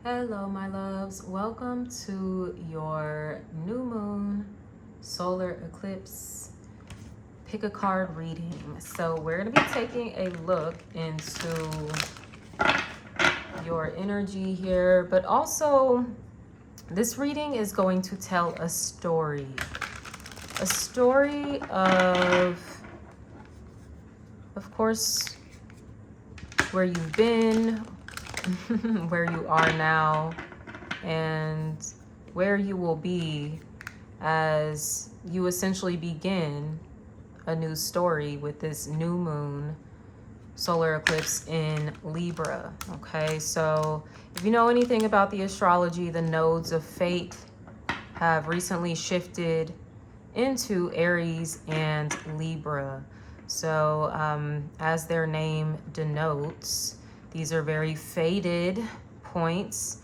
Hello, my loves. Welcome to your new moon solar eclipse pick a card reading. So, we're going to be taking a look into your energy here, but also this reading is going to tell a story. A story of course, where you've been, where you are now, and where you will be as you essentially begin a new story with this new moon solar eclipse in Libra. Okay, so if you know anything about the astrology, the nodes of fate have recently shifted into Aries and Libra. So as their name denotes, these are very fated points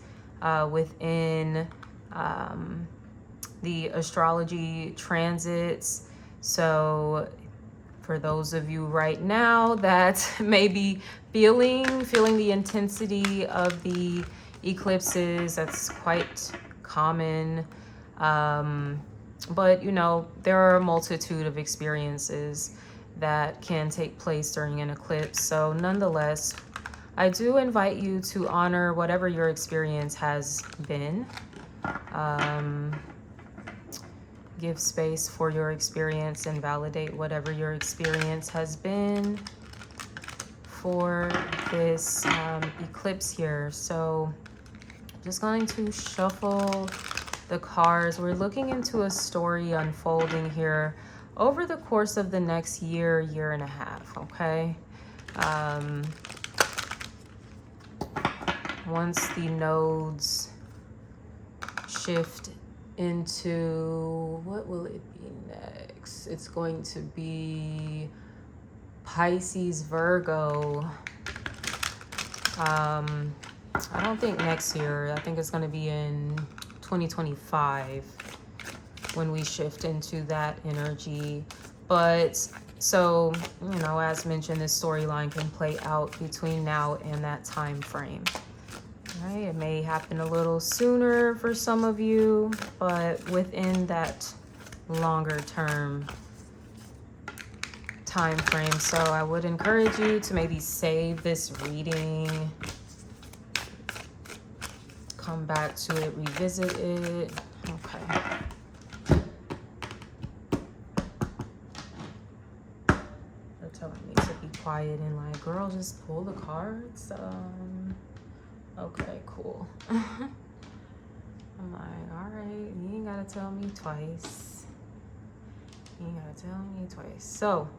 within the astrology transits. So for those of you right now that may be feeling the intensity of the eclipses, that's quite common. But you know, there are a multitude of experiences that can take place during an eclipse. So nonetheless, I do invite you to honor whatever your experience has been. Give space for your experience and validate whatever your experience has been for this eclipse here. So I'm just going to shuffle the cards. We're looking into a story unfolding here over the course of the next year and a half, okay? Once the nodes shift into, what will it be next? It's going to be Pisces, Virgo. I don't think next year. I think it's going to be in 2025 when we shift into that energy. But so, you know, as mentioned, this storyline can play out between now and that time frame. Right? It may happen a little sooner for some of you, but within that longer term time frame. So I would encourage you to maybe save this reading, come back to it, revisit it. Okay. They're telling me to be quiet and like, girl, just pull the cards. Okay, cool. I'm like, all right, you ain't gotta tell me twice. You ain't gotta tell me twice. So,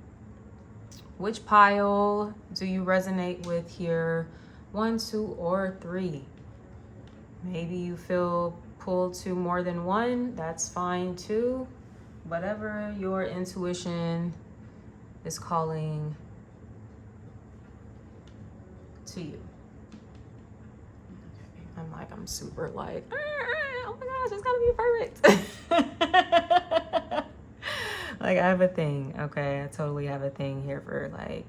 which pile do you resonate with here? 1, 2, or 3? Maybe you feel pulled to more than one. That's fine too. Whatever your intuition is calling to you. I'm like, I'm super like, oh my gosh, it's gotta be perfect. Like, I have a thing, okay? I totally have a thing here for like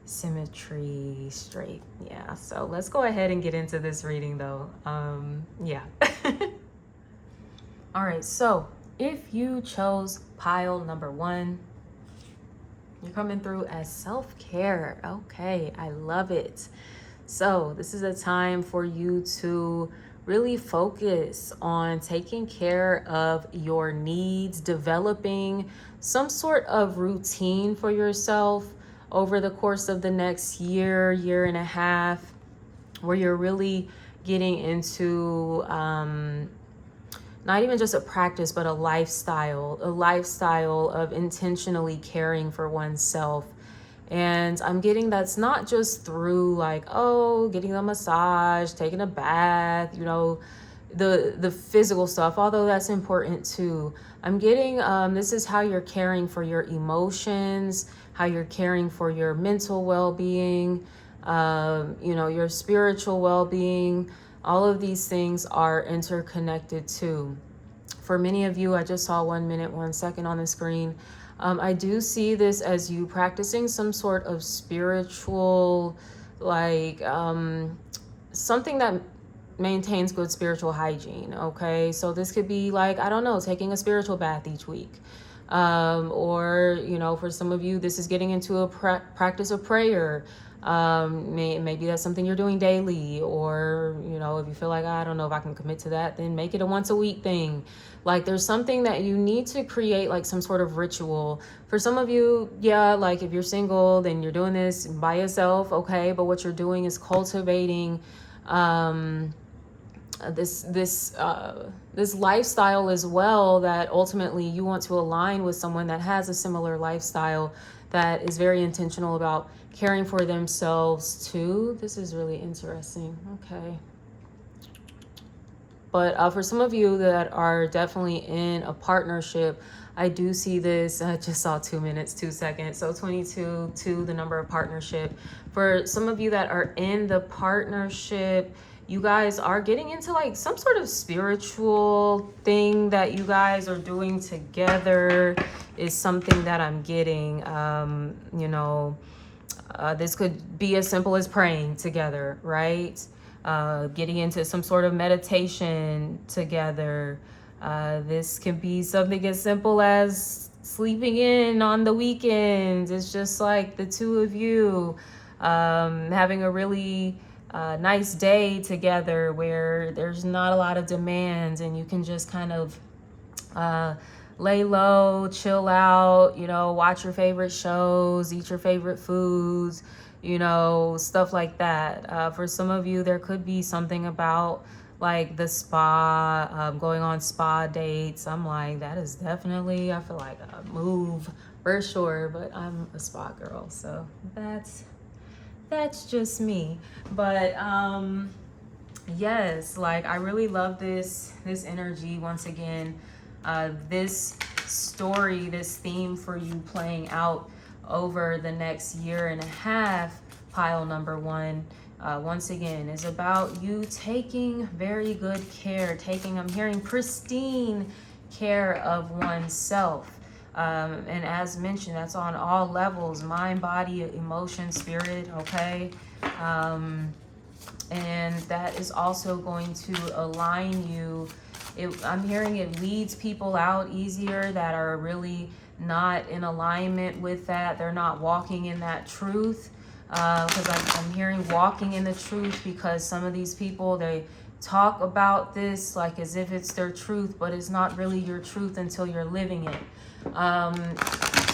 symmetry, straight. Yeah, so let's go ahead and get into this reading though. Yeah. All right, so if you chose pile number 1, you're coming through as self-care. Okay, I love it. So this is a time for you to really focus on taking care of your needs, developing some sort of routine for yourself over the course of the next year and a half, where you're really getting into not even just a practice, but a lifestyle of intentionally caring for oneself. And I'm getting that's not just through like, oh, getting a massage, taking a bath, you know, the physical stuff, although that's important too. I'm getting this is how you're caring for your emotions, how you're caring for your mental well-being, you know, your spiritual well-being. All of these things are interconnected too. For many of you, I just saw 1 minute, 1 second on the screen. I do see this as you practicing some sort of spiritual, like something that maintains good spiritual hygiene. Okay, so this could be like, I don't know, taking a spiritual bath each week, or you know, for some of you this is getting into a practice of prayer. Maybe that's something you're doing daily, or you know, if you feel like, I don't know if I can commit to that, then make it a once a week thing. Like there's something that you need to create, like some sort of ritual. For some of you, yeah, like if you're single, then you're doing this by yourself, okay, but what you're doing is cultivating this lifestyle as well, that ultimately you want to align with someone that has a similar lifestyle, that is very intentional about caring for themselves too. This is really interesting. Okay. But for some of you that are definitely in a partnership, I do see this. I just saw 2 minutes, 2 seconds. So 22, 2, the number of partnership. For some of you that are in the partnership, you guys are getting into like some sort of spiritual thing that you guys are doing together, is something that I'm getting. You know, this could be as simple as praying together, right? Getting into some sort of meditation together. This can be something as simple as sleeping in on the weekends. It's just like the two of you having a really nice day together where there's not a lot of demands, and you can just kind of lay low, chill out, you know, watch your favorite shows, eat your favorite foods, you know, stuff like that. For some of you, there could be something about like the spa, going on spa dates. I'm like, that is definitely, I feel like a move for sure, but I'm a spa girl, so that's just me. But yes, like I really love this energy. Once again, this story, this theme for you playing out over the next year and a half, pile number one, once again, is about you taking very good care, I'm hearing pristine care of oneself. And as mentioned, that's on all levels: mind, body, emotion, spirit, okay? And that is also going to align you. I'm hearing it leads people out easier that are really not in alignment with that. They're not walking in that truth. Because I'm hearing walking in the truth, because some of these people, they talk about this like as if it's their truth, but it's not really your truth until you're living it.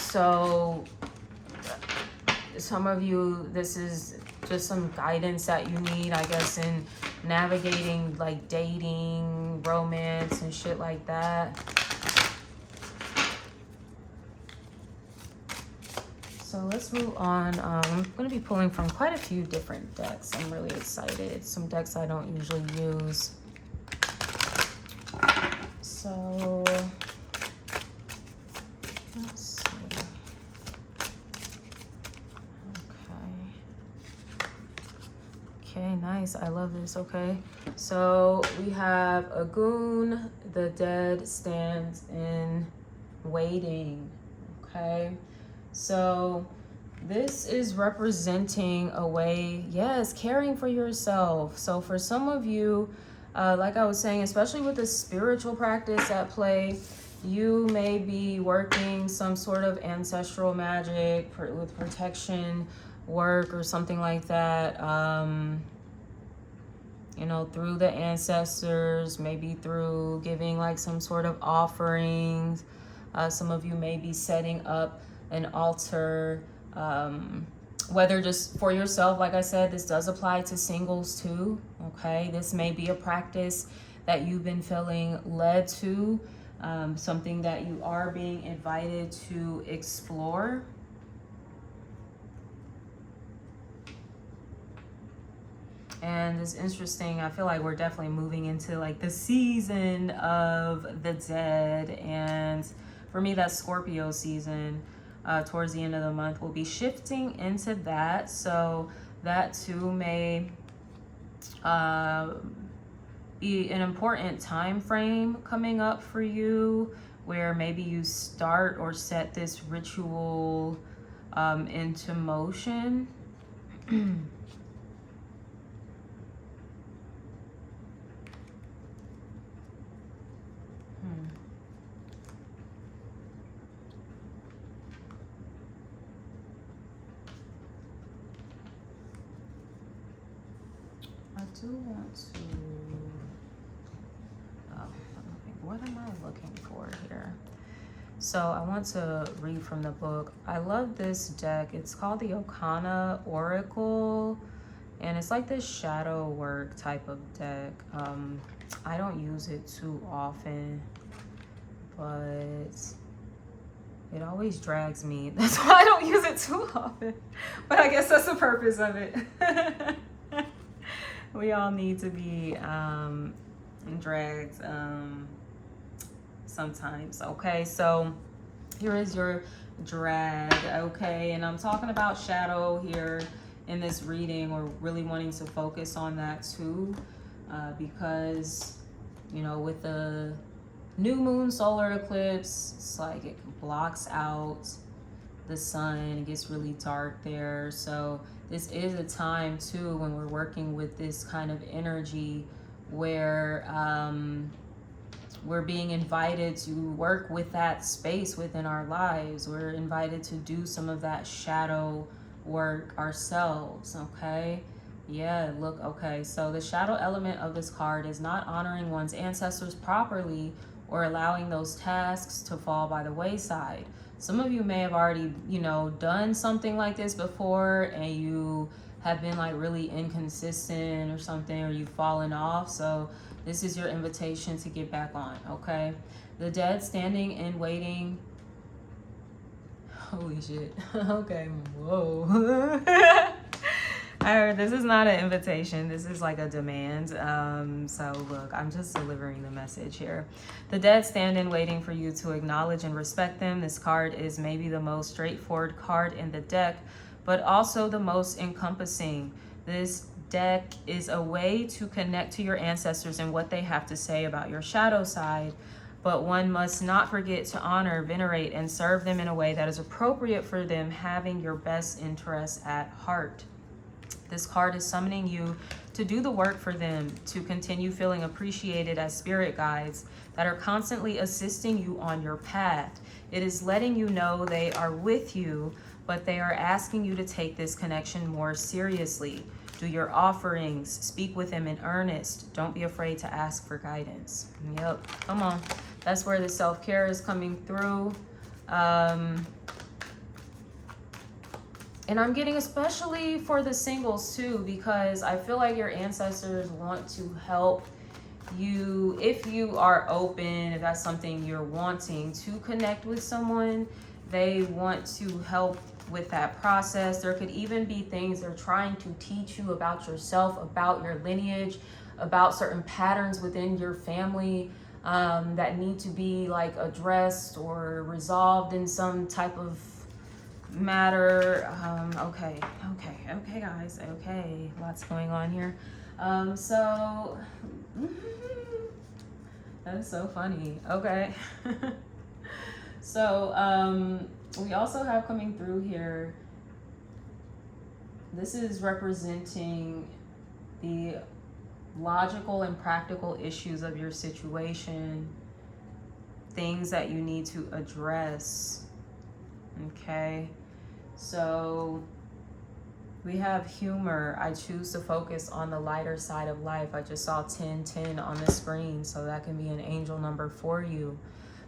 So some of you, this is just some guidance that you need, I guess, in navigating like dating, romance, and shit like that. So let's move on. I'm going to be pulling from quite a few different decks. I'm really excited. Some decks I don't usually use. So let's see. Okay, nice. I love this. Okay, so we have Agun, the dead stands in waiting. Okay, so this is representing a way, yes, caring for yourself. So for some of you, like I was saying, especially with the spiritual practice at play, you may be working some sort of ancestral magic with protection work or something like that, you know, through the ancestors, maybe through giving like some sort of offerings. Some of you may be setting up an altar, whether just for yourself. Like I said, this does apply to singles too. Okay, this may be a practice that you've been feeling led to, something that you are being invited to explore. And it's interesting, I feel like we're definitely moving into like the season of the dead, and for me that's Scorpio season. Towards the end of the month we'll be shifting into that, so that too may be an important time frame coming up for you, where maybe you start or set this ritual into motion. do want to, what am I looking for here? So I want to read from the book. I love this deck. It's called the Okana Oracle, and it's like this shadow work type of deck. I don't use it too often, but it always drags me. That's why I don't use it too often. But I guess that's the purpose of it. We all need to be dragged sometimes. Okay, so here is your drag. Okay, and I'm talking about shadow here in this reading, or really wanting to focus on that too, because, you know, with the new moon solar eclipse, it's like it blocks out the sun. It gets really dark there. So this is a time too when we're working with this kind of energy where we're being invited to work with that space within our lives. We're invited to do some of that shadow work ourselves. Okay, yeah, look. Okay, so the shadow element of this card is not honoring one's ancestors properly or allowing those tasks to fall by the wayside. Some of you may have already, you know, done something like this before, and you have been like really inconsistent or something, or you've fallen off. So this is your invitation to get back on. Okay, the dead standing and waiting. Holy shit. Okay, whoa. This is not an invitation. This is like a demand. So look, I'm just delivering the message here. The dead stand in waiting for you to acknowledge and respect them. This card is maybe the most straightforward card in the deck, but also the most encompassing. This deck is a way to connect to your ancestors and what they have to say about your shadow side, but one must not forget to honor, venerate, and serve them in a way that is appropriate for them, having your best interests at heart. This card is summoning you to do the work for them, to continue feeling appreciated as spirit guides that are constantly assisting you on your path. It is letting you know they are with you, but they are asking you to take this connection more seriously. Do your offerings, speak with them in earnest. Don't be afraid to ask for guidance. Yep, come on. That's where the self-care is coming through. And I'm getting especially for the singles too, because I feel like your ancestors want to help you, if you are open, if that's something you're wanting to connect with someone, they want to help with that process. There could even be things they're trying to teach you about yourself, about your lineage, about certain patterns within your family that need to be like addressed or resolved in some type of matter. Okay guys, okay, lots going on here. So that is so funny. Okay. So we also have coming through here, this is representing the logical and practical issues of your situation, things that you need to address. Okay, so we have humor. I choose to focus on the lighter side of life. I just saw 1010 on the screen, so that can be an angel number for you.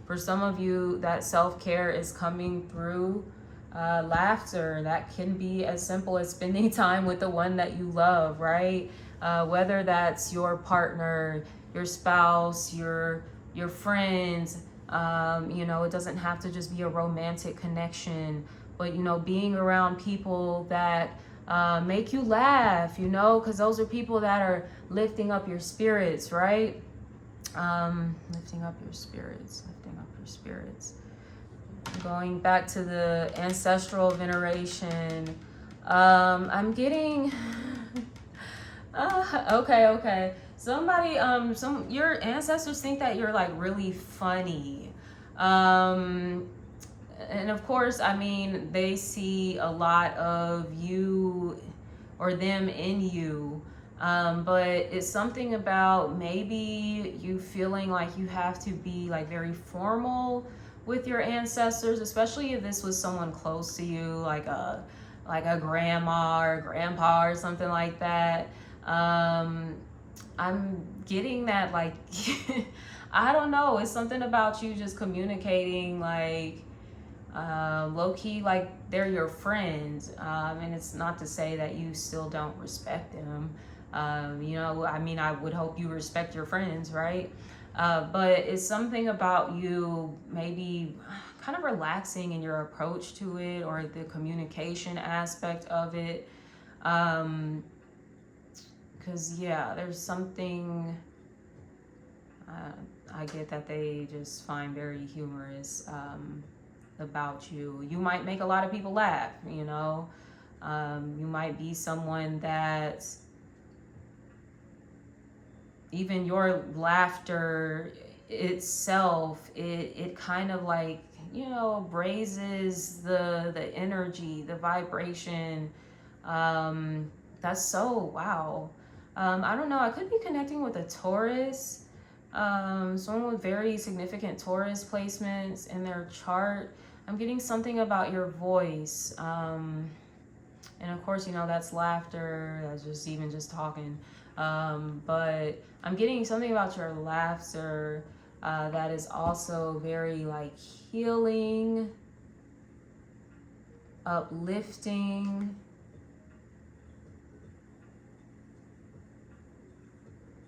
For some of you, that self-care is coming through laughter. That can be as simple as spending time with the one that you love, right? Whether that's your partner, your spouse, your friends. You know, it doesn't have to just be a romantic connection, but, you know, being around people that make you laugh, you know, because those are people that are lifting up your spirits, right? Lifting up your spirits. Going back to the ancestral veneration, I'm getting okay. Somebody, your ancestors think that you're like really funny. And of course, I mean, they see a lot of you or them in you. But it's something about maybe you feeling like you have to be like very formal with your ancestors, especially if this was someone close to you, like a grandma or grandpa or something like that. I'm getting that, like, I don't know, it's something about you just communicating, like, low-key, like they're your friends. And it's not to say that you still don't respect them. You know, I mean, I would hope you respect your friends, right? But it's something about you maybe kind of relaxing in your approach to it, or the communication aspect of it. Because yeah, there's something I get that they just find very humorous about you. You might make a lot of people laugh, you know. You might be someone that even your laughter itself, it kind of, like, you know, raises the energy, the vibration. That's so wow. I don't know, I could be connecting with a Taurus, someone with very significant Taurus placements in their chart. I'm getting something about your voice, and of course, you know, that's laughter, that's just even just talking. But I'm getting something about your laughter that is also very, like, healing, uplifting.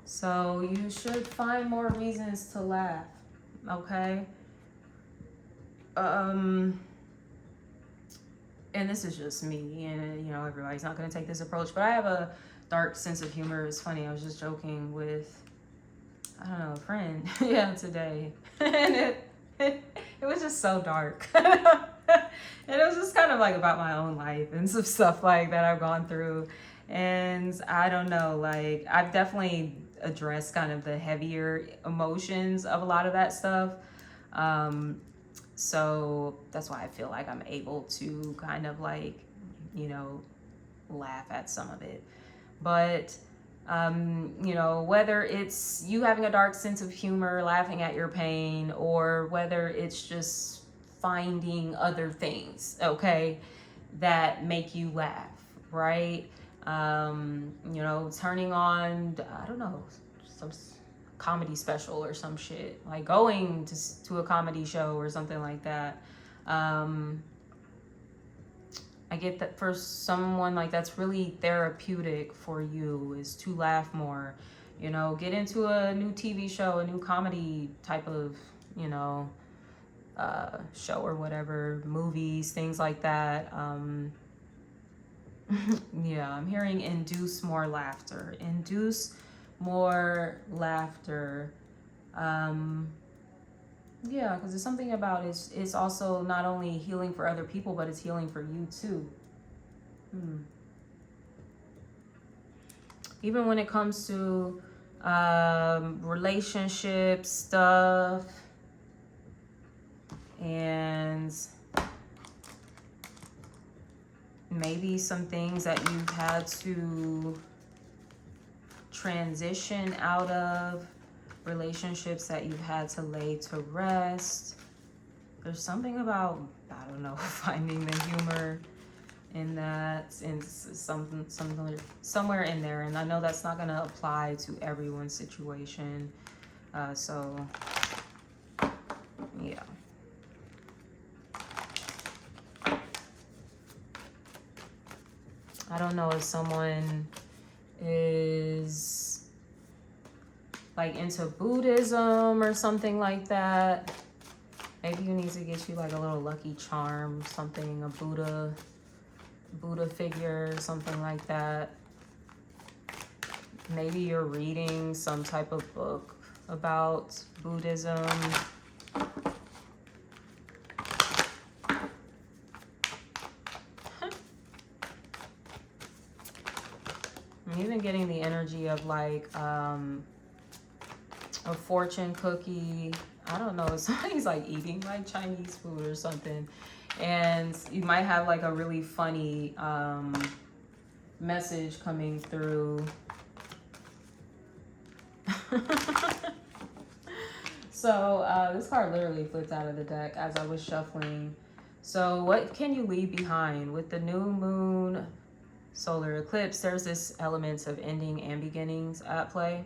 So you should find more reasons to laugh, okay? And this is just me, and you know, everybody's not going to take this approach, but I have a dark sense of humor. It's funny, I was just joking with, I don't know, a friend yeah, today, and it was just so dark. And it was just kind of like about my own life and some stuff like that I've gone through. And I don't know, like, I've definitely addressed kind of the heavier emotions of a lot of that stuff. So that's why I feel like I'm able to kind of, like, you know, laugh at some of it. But, you know, whether it's you having a dark sense of humor, laughing at your pain, or whether it's just finding other things, okay, that make you laugh, right? You know, turning on, I don't know, some comedy special or some shit, like going to a comedy show or something like that. I get that for someone, like, that's really therapeutic for you, is to laugh more. You know, get into a new TV show, a new comedy type of, you know, show or whatever, movies, things like that. Yeah, I'm hearing induce more laughter. Induce more laughter. Yeah, because there's something about it's also not only healing for other people, but it's healing for you too. Even when it comes to relationship stuff, and maybe some things that you've had to transition out of, relationships that you've had to lay to rest. There's something about, I don't know, finding the humor in that, in something somewhere in there. And I know that's not going to apply to everyone's situation. So yeah. I don't know if someone is, like, into Buddhism or something like that. Maybe you need to get you, like, a little lucky charm, something, a Buddha figure, something like that. Maybe you're reading some type of book about Buddhism. I'm even getting the energy of, like, a fortune cookie. I don't know, somebody's, like, eating, like, Chinese food or something, and you might have, like, a really funny message coming through. So this card literally flipped out of the deck as I was shuffling. So what can you leave behind with the new moon solar eclipse, there's this elements of ending and beginnings at play.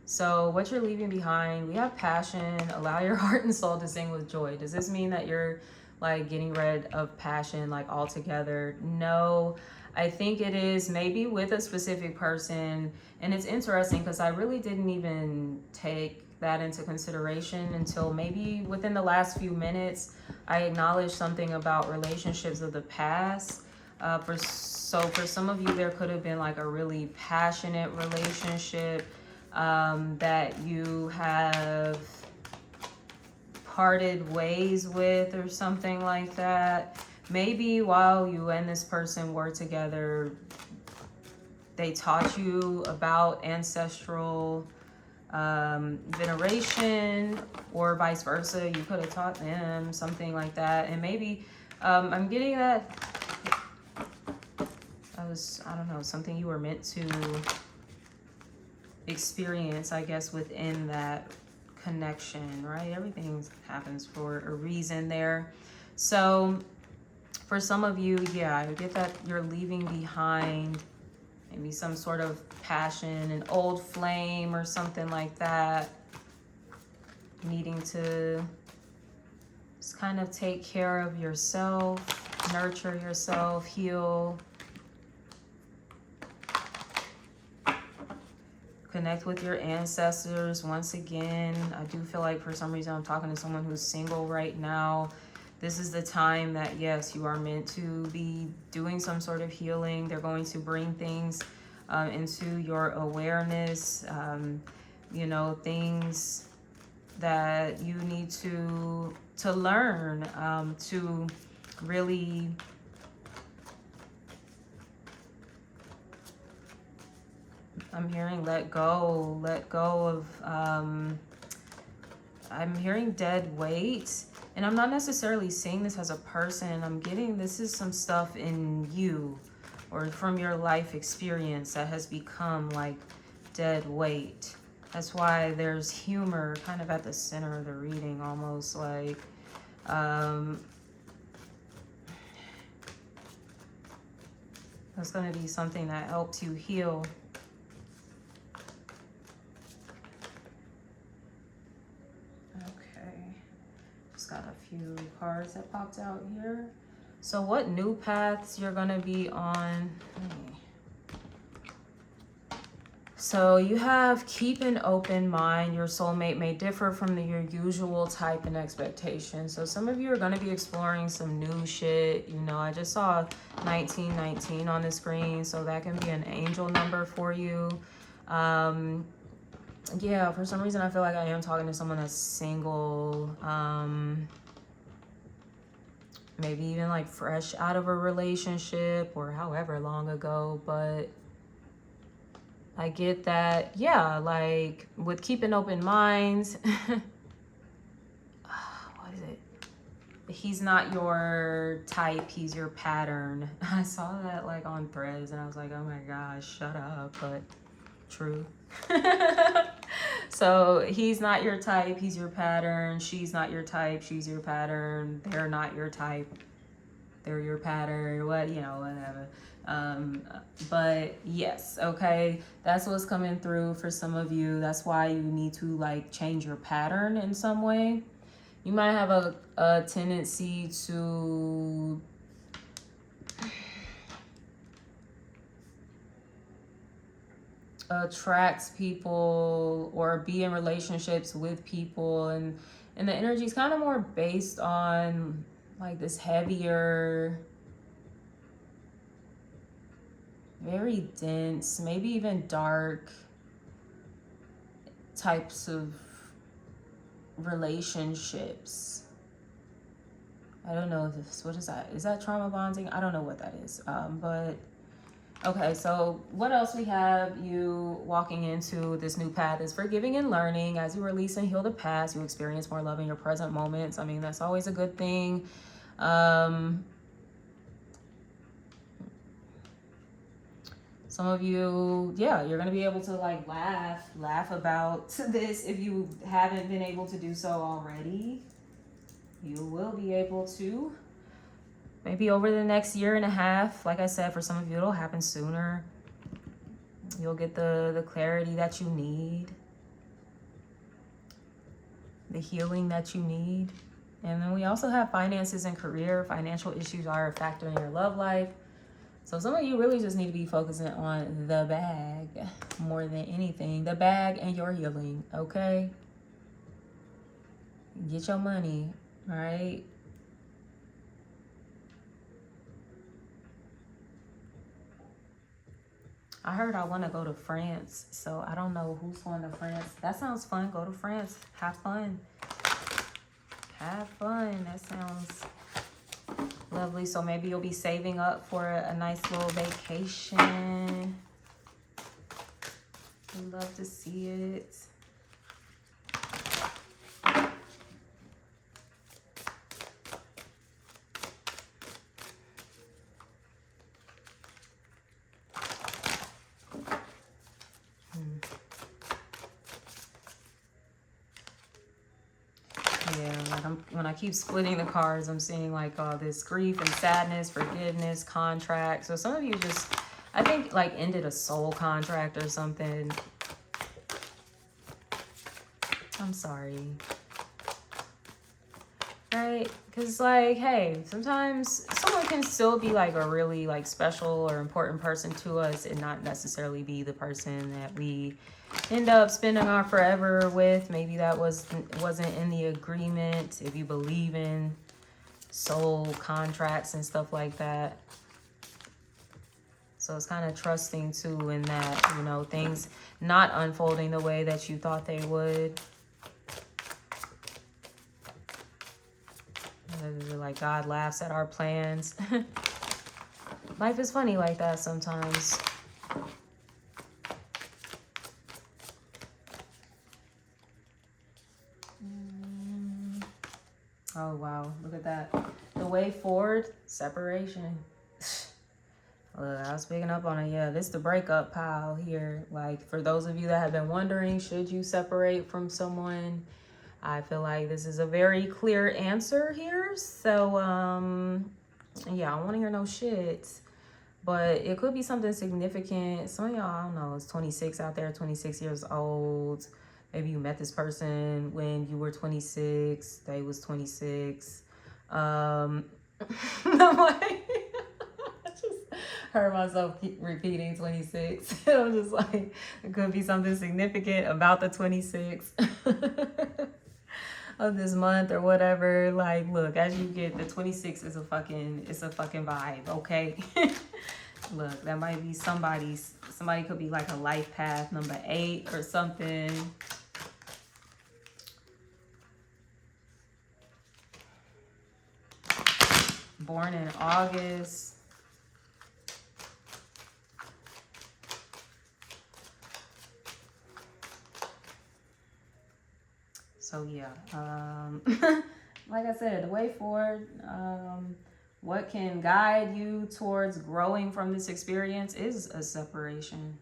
So what you're leaving behind, we have passion, allow your heart and soul to sing with joy. Does this mean that you're like getting rid of passion like altogether? No, I think it is maybe with a specific person. And it's interesting because I really didn't even take that into consideration until maybe within the last few minutes. I acknowledged something about relationships of the past. For some of you, there could have been like a really passionate relationship that you have parted ways with or something like that. Maybe while you and this person were together, they taught you about ancestral veneration, or vice versa. You could have taught them something like that. And maybe I'm getting that I don't know, something you were meant to experience, I guess, within that connection, right? Everything happens for a reason there. So for some of you, yeah, I get that you're leaving behind maybe some sort of passion, an old flame or something like that, needing to just kind of take care of yourself, nurture yourself, heal, connect with your ancestors. Once again, I do feel like for some reason I'm talking to someone who's single right now. This is the time that, yes, you are meant to be doing some sort of healing. They're going to bring things into your awareness, you know, things that you need to learn, to really I'm hearing let go of, I'm hearing dead weight. And I'm not necessarily saying this as a person. I'm getting this is some stuff in you or from your life experience that has become like dead weight. That's why there's humor kind of at the center of the reading, almost like that's going to be something that helps you heal. Got a few cards that popped out here. So what new paths you're gonna be on? So you have keep an open mind. Your soulmate may differ from your usual type and expectation. So some of you are gonna be exploring some new shit. You know, I just saw 1919 on the screen, so that can be an angel number for you. Yeah, for some reason I feel like I am talking to someone that's single, maybe even like fresh out of a relationship or however long ago, but I get that, yeah, like with keeping open minds, what is it? He's not your type, he's your pattern. I saw that like on Threads and I was like, oh my gosh, shut up, but true. So he's not your type, he's your pattern. She's not your type, she's your pattern. They're not your type, they're your pattern. What, you know, whatever. But yes, okay, that's what's coming through for some of you. That's why you need to like change your pattern in some way. You might have a tendency to attracts people or be in relationships with people, and the energy is kind of more based on like this heavier, very dense, maybe even dark types of relationships. I don't know if this, what is that? Is that trauma bonding? I don't know what that is. But okay, so what else we have you walking into this new path is forgiving and learning. As you release and heal the past, you experience more love in your present moments. I mean, that's always a good thing. Some of you, yeah, you're going to be able to like laugh about this. If you haven't been able to do so already, you will be able to. maybe over the next year and a half. Like I said, for some of you, it'll happen sooner. You'll get the clarity that you need, the healing that you need. And then we also have finances and career. Financial issues are a factor in your love life. So some of you really just need to be focusing on the bag more than anything. The bag and your healing, okay? Get your money, all right? I heard I want to go to France, so I don't know who's going to France. That sounds fun. Go to France. Have fun. Have fun. That sounds lovely. So maybe you'll be saving up for a nice little vacation. We'd love to see it. When I keep splitting the cards, I'm seeing like all this grief and sadness, forgiveness, contract. So some of you just, I think, like ended a soul contract or something. I'm sorry. Right? Because like, hey, sometimes someone can still be like a really like special or important person to us and not necessarily be the person that we end up spending our forever with. Maybe that wasn't in the agreement. If you believe in soul contracts and stuff like that. So it's kind of trusting too in that, you know, things not unfolding the way that you thought they would. Like God laughs at our plans. Life is funny like that sometimes. Oh, wow. Look at that. The way forward, separation. Look, I was picking up on it. Yeah, this is the breakup pile here. Like, for those of you that have been wondering, should you separate from someone? I feel like this is a very clear answer here. So, yeah, I don't want to hear no shit. But it could be something significant. Some of y'all, I don't know, it's 26 out there, 26 years old. Maybe you met this person when you were 26. They was 26. I'm like, I just heard myself keep repeating 26. I'm just like, it could be something significant about the 26 of this month or whatever. Like, look, as you get, the 26 is it's a fucking vibe, okay? Look, that might be somebody could be like a life path number 8 or something. Born in August. So yeah, like I said, the way forward, what can guide you towards growing from this experience is a separation.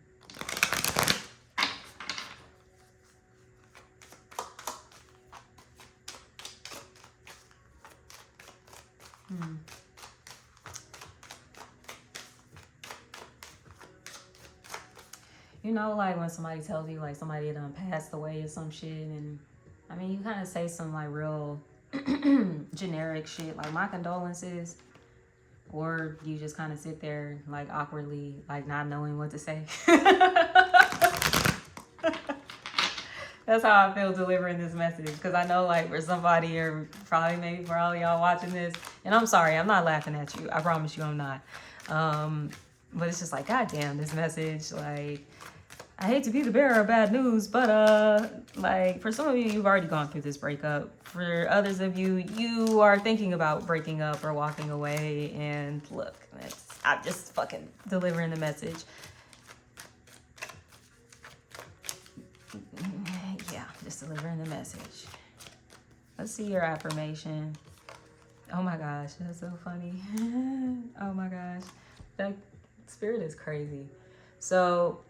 You know, like when somebody tells you like somebody done passed away or some shit, and I mean, you kind of say some like real generic shit like my condolences, or you just kind of sit there like awkwardly, like not knowing what to say. That's how I feel delivering this message, because I know like for somebody, or probably maybe for all y'all watching this, and I'm sorry, I'm not laughing at you, I promise you I'm not, but it's just like, goddamn, this message, like, I hate to be the bearer of bad news, but like for some of you, you've already gone through this breakup. For others of you, you are thinking about breaking up or walking away, and look, I'm just fucking delivering the message. Yeah, just delivering the message. Let's see your affirmation. Oh my gosh, that's so funny. Oh my gosh, that spirit is crazy. So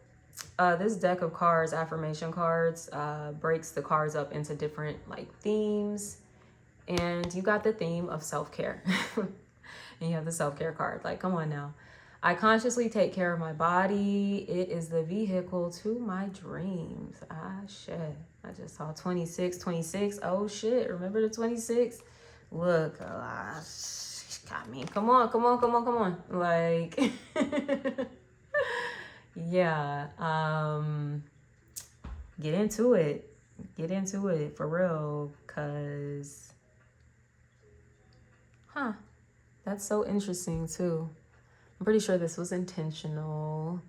this deck of cards, affirmation cards, breaks the cards up into different like themes, and you got the theme of self-care. And you have the self-care card. Like, come on now. I consciously take care of my body. It is the vehicle to my dreams. Ah, shit. I just saw 26, 26. Oh, shit. Remember the 26? Look, got me. Come on, come on, come on, come on. Like, yeah. Get into it. Get into it for real. Because, that's so interesting too. I'm pretty sure this was intentional.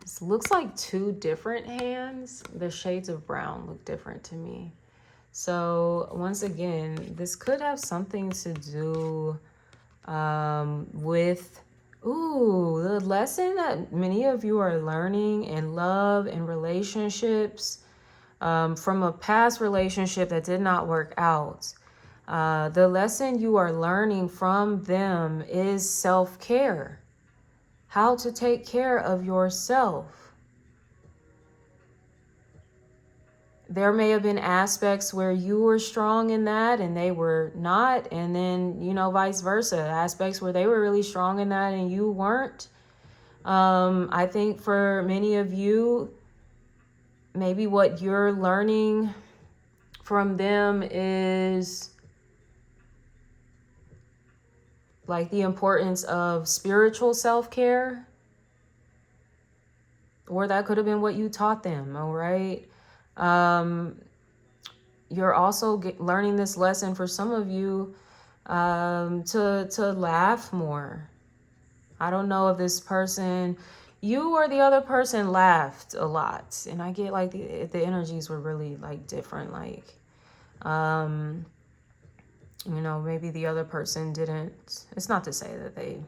This looks like two different hands. The shades of brown look different to me. So once again, this could have something to do with, the lesson that many of you are learning in love and relationships, from a past relationship that did not work out. The lesson you are learning from them is self-care. How to take care of yourself. There may have been aspects where you were strong in that and they were not. And then, vice versa. Aspects where they were really strong in that and you weren't. I think for many of you, maybe what you're learning from them is like the importance of spiritual self-care, or that could have been what you taught them. All right. You're also learning this lesson for some of you, to laugh more. I don't know if this person, you or the other person, laughed a lot, and I get like the energies were really like different. Like, maybe the other person didn't. It's not to say that they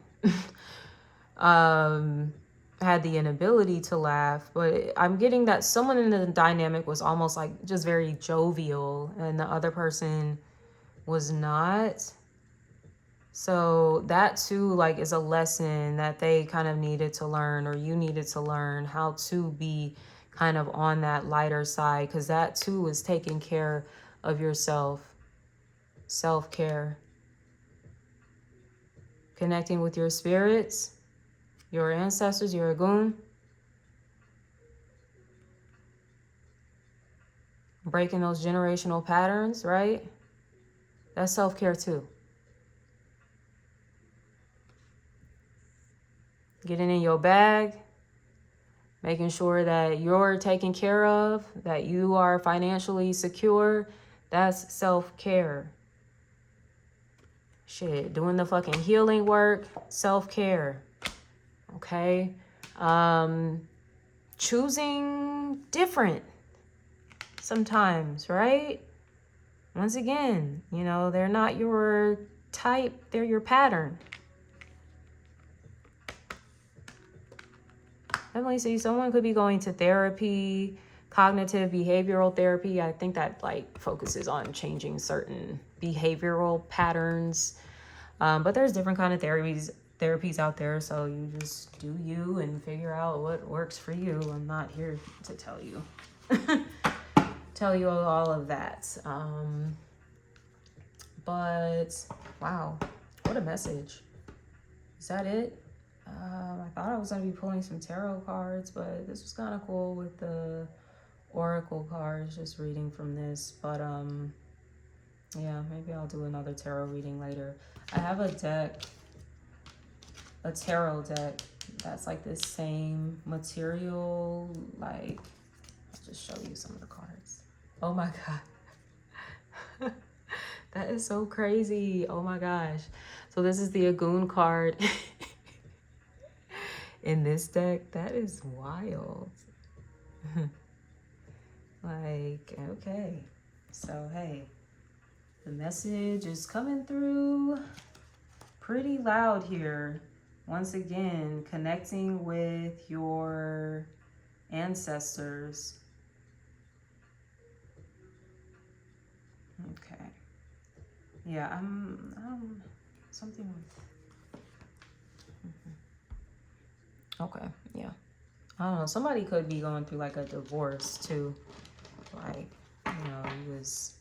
had the inability to laugh, but I'm getting that someone in the dynamic was almost like just very jovial and the other person was not. So that too, like, is a lesson that they kind of needed to learn, or you needed to learn how to be kind of on that lighter side, because that too is taking care of yourself. Self-care. Connecting with your spirits, your ancestors, your Agun. Breaking those generational patterns, right? That's self-care too. Getting in your bag, making sure that you're taken care of, that you are financially secure, that's self-care. Shit, doing the fucking healing work, self-care. Okay? Choosing different sometimes, right? Once again, they're not your type, they're your pattern. Definitely see someone could be going to therapy, cognitive behavioral therapy. I think that like focuses on changing certain behavioral patterns. But there's different kind of therapies out there. So you just do you and figure out what works for you. I'm not here to tell you, all of that. But wow, what a message. Is that it? I thought I was going to be pulling some tarot cards, but this was kind of cool with the oracle cards, just reading from this. But yeah, maybe I'll do another tarot reading later. I have a tarot deck that's like this same material. Like, I'll just show you some of the cards. Oh my God. That is so crazy. Oh my gosh. So this is the Agun card. In this deck, that is wild. Like, okay. So, hey, the message is coming through pretty loud here. Once again, connecting with your ancestors. Okay. Yeah, I'm something with... Okay, yeah. I don't know. Somebody could be going through like a divorce too. Like, he was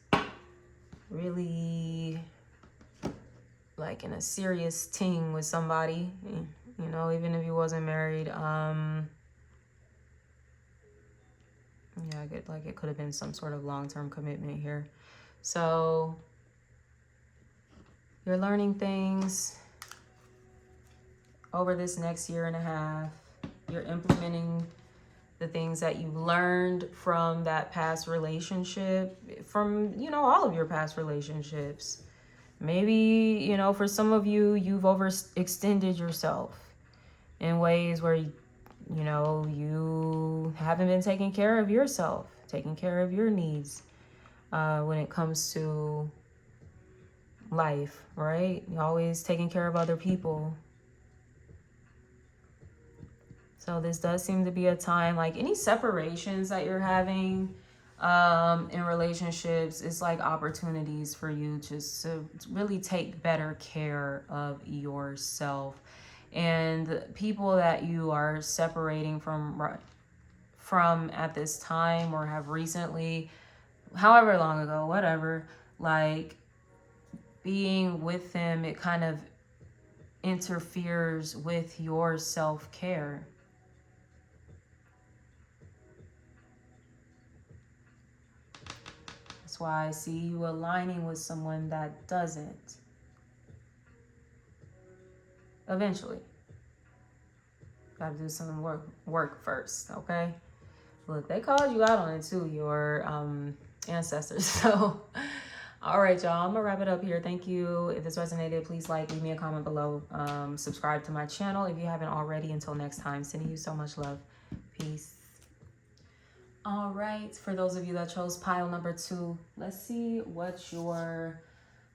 really like in a serious ting with somebody, you know, even if you wasn't married. Yeah, I get like it could have been some sort of long-term commitment here. So you're learning things over this next year and a half. You're implementing the things that you learned from that past relationship, from, you know, all of your past relationships. Maybe, you know, for some of you, you've overextended yourself in ways where, you know, you haven't been taking care of yourself, taking care of your needs when it comes to life, right? You're always taking care of other people. So this does seem to be a time, like any separations that you're having in relationships, it's like opportunities for you just to really take better care of yourself. And people that you are separating from at this time or have recently, however long ago, whatever, like being with them, it kind of interferes with your self-care. That's why I see you aligning with someone that doesn't. Eventually. Gotta do some work first, okay? Look, they called you out on it too, your ancestors. So, all right, y'all, I'm gonna wrap it up here. Thank you. If this resonated, please like, leave me a comment below. Subscribe to my channel if you haven't already. Until next time, sending you so much love. Peace. All right, for those of you that chose pile number 2, let's see what your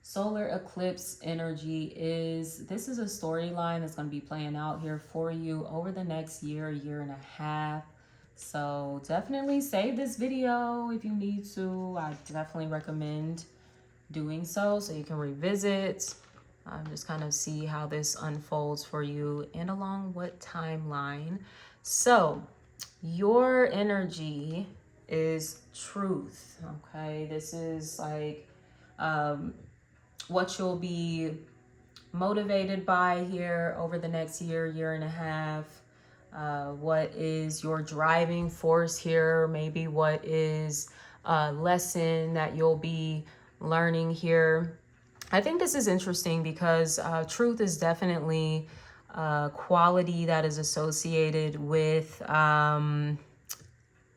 solar eclipse energy is. This is a storyline that's going to be playing out here for you over the next year and a half. So definitely save this video if you need to. I definitely recommend doing so you can revisit, just kind of see how this unfolds for you and along what timeline. So your energy is truth, okay? This is like what you'll be motivated by here over the next year and a half. What is your driving force here? Maybe what is a lesson that you'll be learning here. I think this is interesting because truth is definitely a quality that is associated with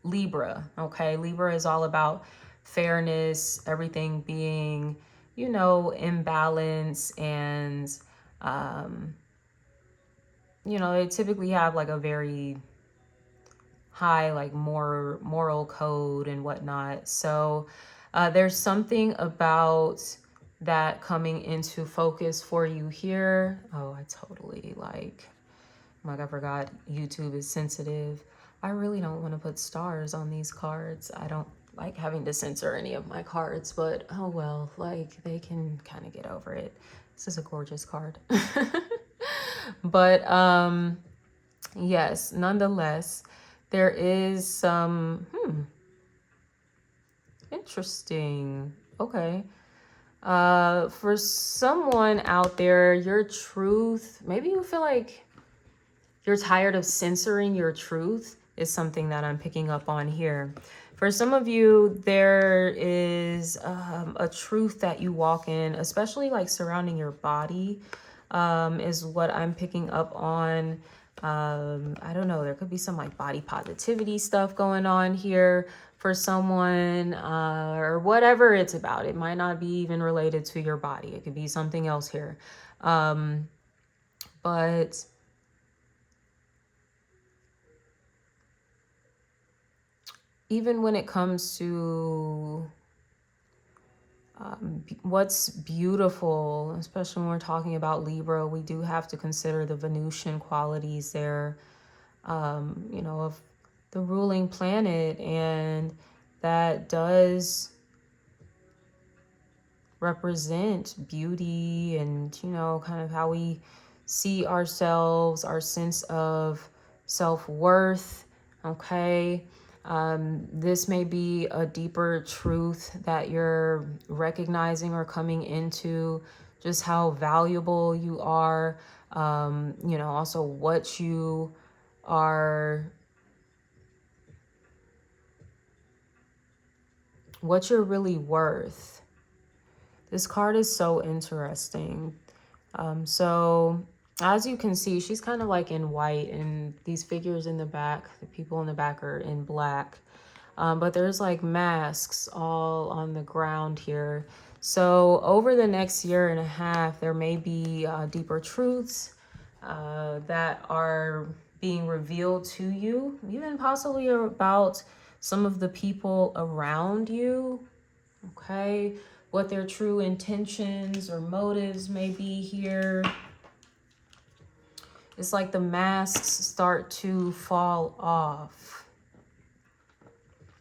Libra, okay? Libra is all about fairness, everything being, you know, in balance, and, you know, they typically have like a very high, like moral code and whatnot. So there's something about that coming into focus for you here. Oh, I totally like I forgot YouTube is sensitive. I really don't want to put stars on these cards. I don't like having to censor any of my cards, but oh well, like they can kind of get over it. This is a gorgeous card. But yes, nonetheless, there is some interesting. Okay. For someone out there, your truth, maybe you feel like you're tired of censoring your truth, is something that I'm picking up on here. For some of you, there is a truth that you walk in, especially like surrounding your body, is what I'm picking up on. I don't know, there could be some like body positivity stuff going on here for someone, or whatever it's about. It might not be even related to your body. It could be something else here. But even when it comes to what's beautiful, especially when we're talking about Libra, we do have to consider the Venusian qualities there, you know, of the ruling planet. And that does represent beauty and, you know, kind of how we see ourselves, our sense of self-worth, okay? This may be a deeper truth that you're recognizing or coming into, just how valuable you are, you know, also what you are, what you're really worth. This card is so interesting. So as you can see, she's kind of like in white, and these figures in the back, the people in the back are in black. But there's like masks all on the ground here. So over the next year and a half, there may be deeper truths that are being revealed to you, even possibly about some of the people around you. Okay, what their true intentions or motives may be here. It's like the masks start to fall off.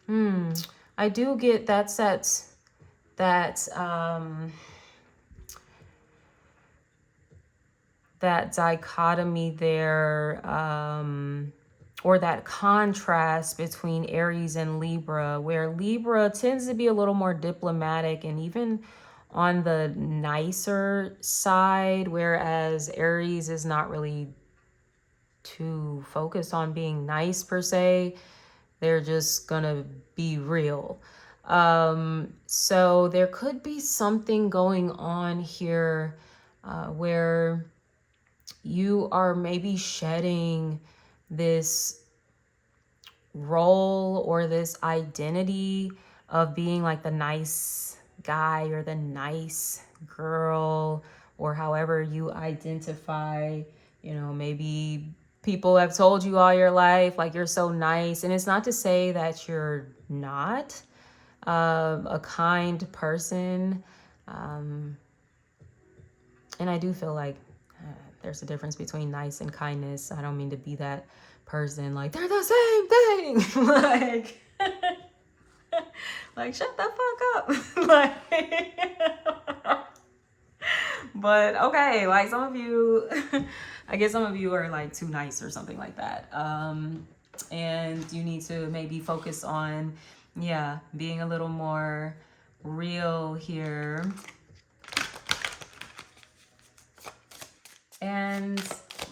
I do get that that dichotomy there, or that contrast between Aries and Libra, where Libra tends to be a little more diplomatic and even on the nicer side, whereas Aries is not really too focused on being nice per se. They're just gonna be real. So there could be something going on here where you are maybe shedding this role or this identity of being like the nice guy or the nice girl, or however you identify. You know, maybe people have told you all your life like you're so nice, and it's not to say that you're not a kind person. And I do feel like there's a difference between nice and kindness. I don't mean to be that person like they're the same thing. like like shut the fuck up. like but okay, like some of you I guess some of you are like too nice or something like that. And you need to maybe focus on being a little more real here. And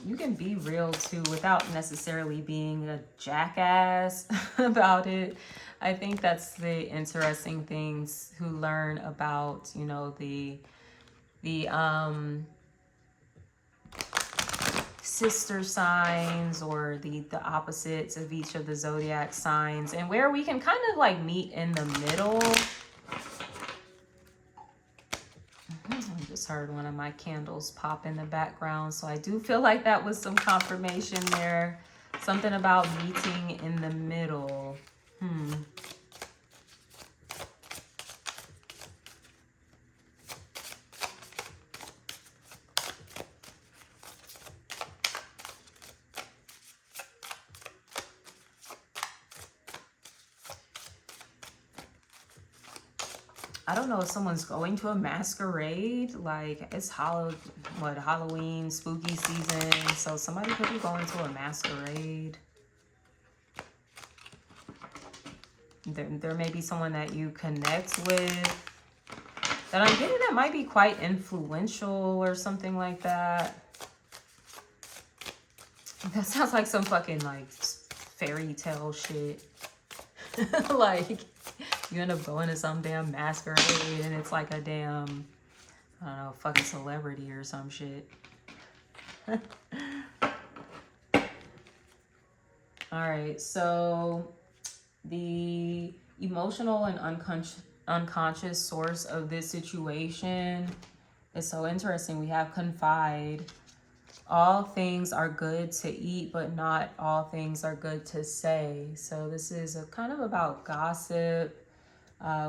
you can be real too without necessarily being a jackass about it. I think that's the interesting things who learn about, you know, the sister signs or the opposites of each of the zodiac signs, and where we can kind of like meet in the middle. I just heard one of my candles pop in the background, so I do feel like that was some confirmation there. Something about meeting in the middle. I don't know if someone's going to a masquerade. Like it's Halloween, spooky season. So somebody could be going to a masquerade. There may be someone that you connect with that I'm getting that might be quite influential or something like that. That sounds like some fucking like fairy tale shit. Like you end up going to some damn masquerade and it's like a damn, I don't know, fucking celebrity or some shit. All right, so the emotional and unconscious source of this situation is so interesting. We have confide. All things are good to eat, but not all things are good to say. So this is a kind of about gossip.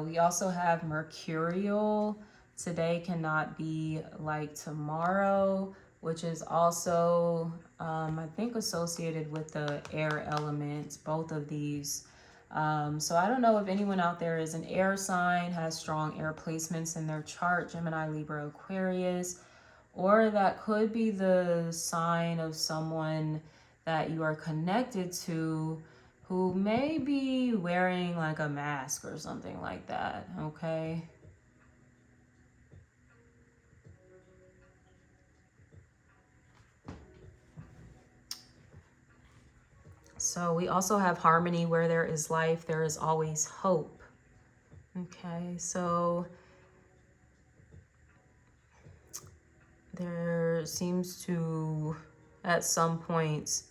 We also have mercurial. Today cannot be like tomorrow, which is also, I think, associated with the air element, both of these. So I don't know if anyone out there is an air sign, has strong air placements in their chart, Gemini, Libra, Aquarius, or that could be the sign of someone that you are connected to who may be wearing like a mask or something like that, okay? So we also have harmony. Where there is life, there is always hope. Okay, so there seems to, at some points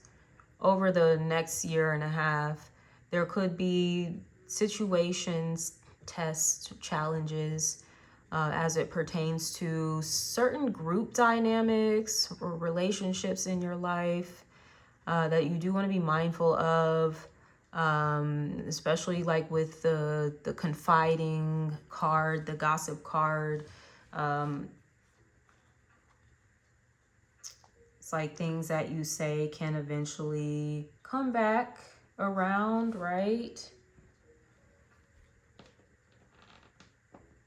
over the next year and a half, there could be situations, tests, challenges as it pertains to certain group dynamics or relationships in your life that you do want to be mindful of, especially like with the confiding card, the gossip card. It's like things that you say can eventually come back around, right?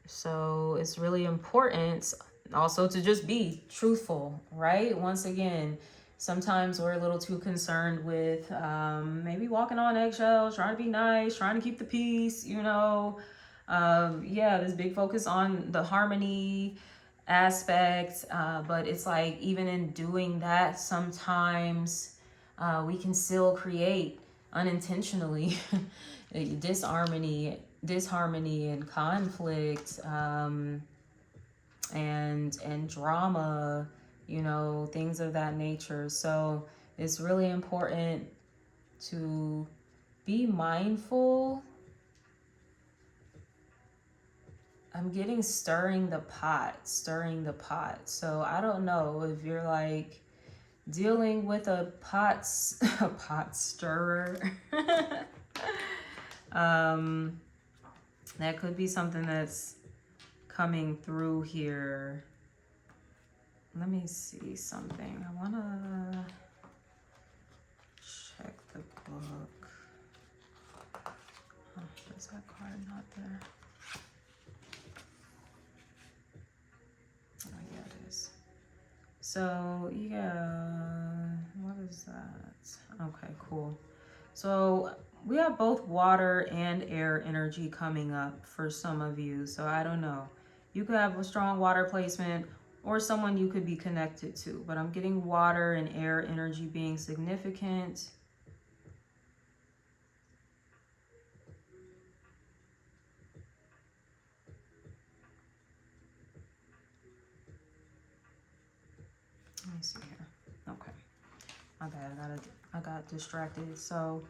So it's really important also to just be truthful, right? Once again, sometimes we're a little too concerned with maybe walking on eggshells, trying to be nice, trying to keep the peace, you know. Yeah, this big focus on the harmony aspect, but it's like even in doing that, sometimes we can still create unintentionally disharmony and conflict, and drama, you know, things of that nature. So it's really important to be mindful. I'm getting stirring the pot. So I don't know if you're like dealing with a a pot stirrer. That could be something that's coming through here. Let me see something. I want to check the book. Oh, is that card not there? Oh, yeah, it is. So, yeah, what is that? Okay, cool. So we have both water and air energy coming up for some of you. So I don't know. You could have a strong water placement or someone you could be connected to. But I'm getting water and air energy being significant. Let me see here. Okay. My bad. I got distracted. So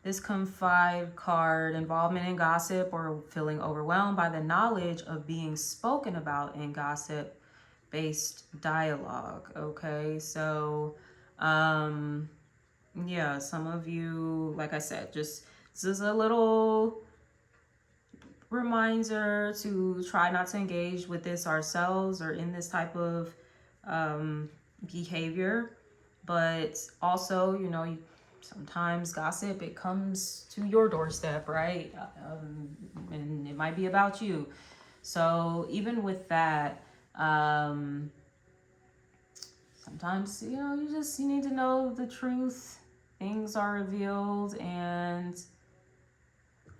this confide card, involvement in gossip or feeling overwhelmed by the knowledge of being spoken about in gossip based dialogue. Okay, so yeah, some of you, like I said, just this is a little reminder to try not to engage with this ourselves or in this type of behavior. But also, you know, sometimes gossip, it comes to your doorstep, right? And it might be about you. So even with that, sometimes, you know, you need to know the truth. Things are revealed and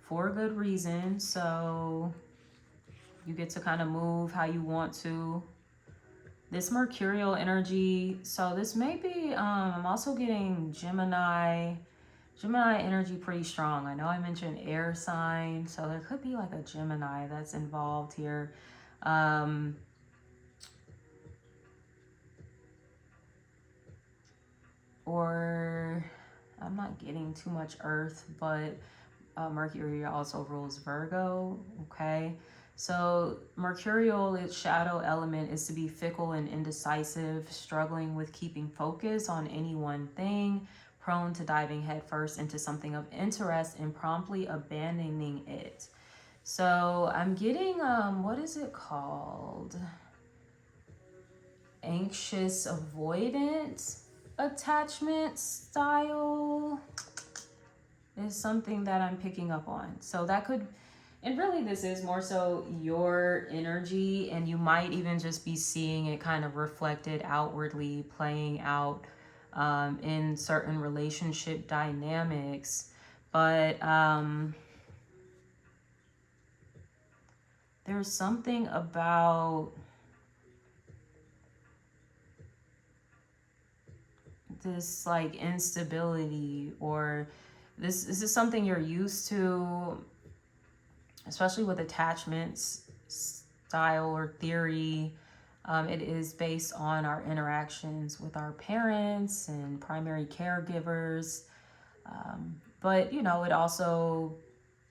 for a good reason. So you get to kind of move how you want to. This mercurial energy, so this may be, I'm also getting Gemini energy pretty strong. I know I mentioned air sign, so there could be like a Gemini that's involved here. Or I'm not getting too much earth, but Mercury also rules Virgo, okay? So mercurial, its shadow element is to be fickle and indecisive, struggling with keeping focus on any one thing, prone to diving headfirst into something of interest and promptly abandoning it. So I'm getting, what is it called? Anxious avoidant attachment style is something that I'm picking up on. So that could, and really this is more so your energy, and you might even just be seeing it kind of reflected outwardly, playing out in certain relationship dynamics. But there's something about this like instability, or this is something you're used to, especially with attachments style or theory. It is based on our interactions with our parents and primary caregivers. But, you know, it also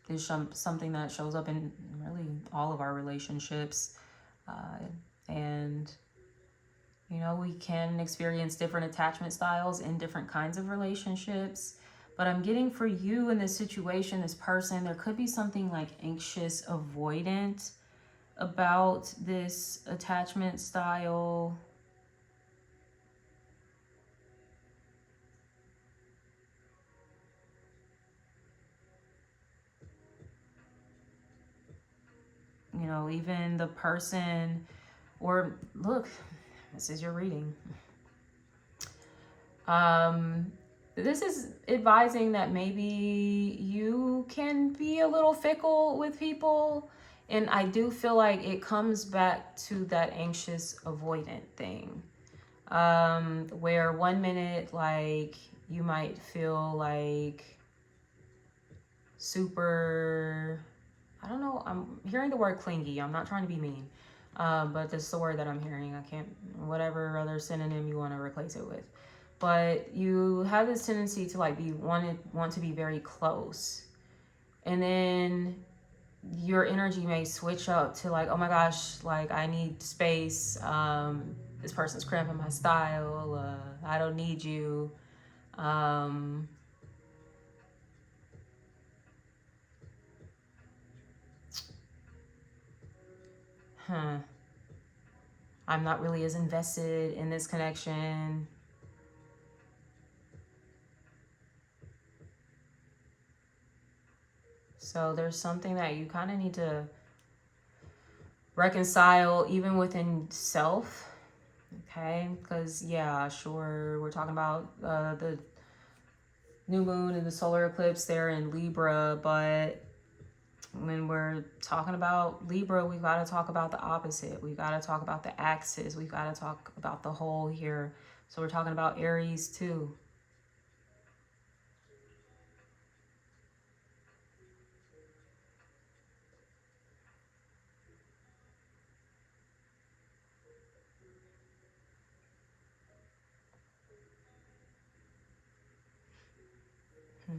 is something that shows up in really all of our relationships. And, you know, we can experience different attachment styles in different kinds of relationships. But I'm getting for you in this situation, this person, there could be something like anxious, avoidant about this attachment style. You know, even the person, or look, this is your reading. This is advising that maybe you can be a little fickle with people. And I do feel like it comes back to that anxious avoidant thing. Where 1 minute, like, you might feel like super, I don't know, I'm hearing the word clingy. I'm not trying to be mean. But that's the word that I'm hearing. I can't, whatever other synonym you want to replace it with. But you have this tendency to like want to be very close. And then your energy may switch up to like, oh my gosh, like I need space. This person's cramping my style. I don't need you. Um, huh. I'm not really as invested in this connection. So there's something that you kind of need to reconcile even within self. Okay, because yeah, sure, we're talking about the new moon and the solar eclipse there in Libra, but when we're talking about Libra, we've got to talk about the opposite. We've got to talk about the axis. We've got to talk about the whole here. So we're talking about Aries too. Hmm.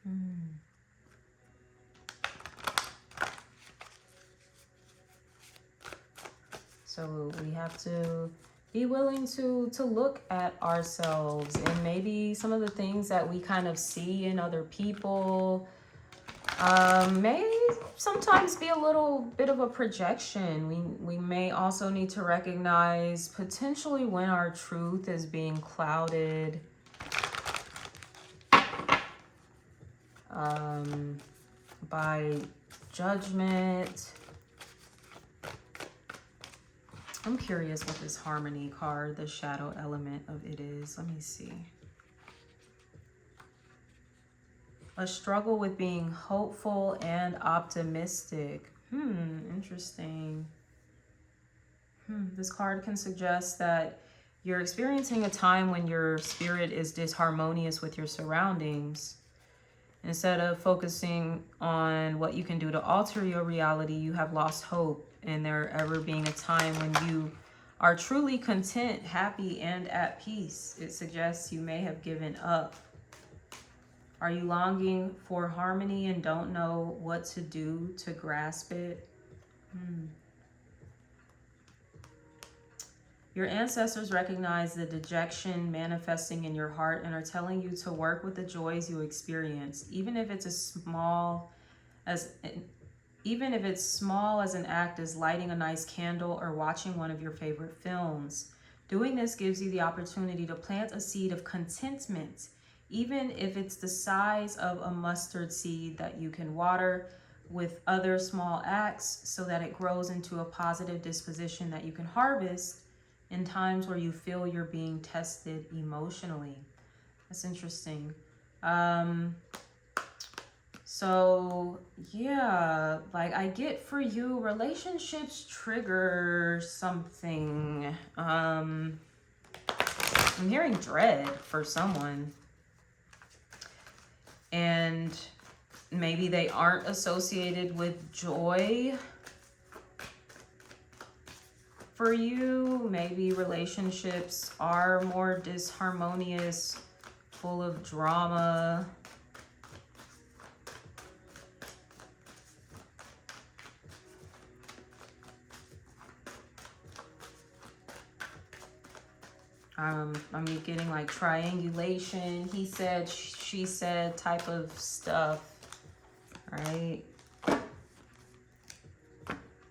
Hmm. So we have to be willing to look at ourselves, and maybe some of the things that we kind of see in other people may sometimes be a little bit of a projection. We may also need to recognize potentially when our truth is being clouded by judgment. I'm curious what this harmony card, the shadow element of it is. Let me see. A struggle with being hopeful and optimistic. Interesting. This card can suggest that you're experiencing a time when your spirit is disharmonious with your surroundings. Instead of focusing on what you can do to alter your reality, you have lost hope in there ever being a time when you are truly content, happy, and at peace. It suggests you may have given up. Are you longing for harmony and don't know what to do to grasp it? Your ancestors recognize the dejection manifesting in your heart and are telling you to work with the joys you experience, even if it's small as an act as lighting a nice candle or watching one of your favorite films. Doing this gives you the opportunity to plant a seed of contentment, even if it's the size of a mustard seed that you can water with other small acts so that it grows into a positive disposition that you can harvest in times where you feel you're being tested emotionally. That's interesting. So yeah, like I get for you, relationships trigger something. I'm hearing dread for someone, and maybe they aren't associated with joy for you. Maybe relationships are more disharmonious, full of drama. I'm getting like triangulation, he said, she said type of stuff, right?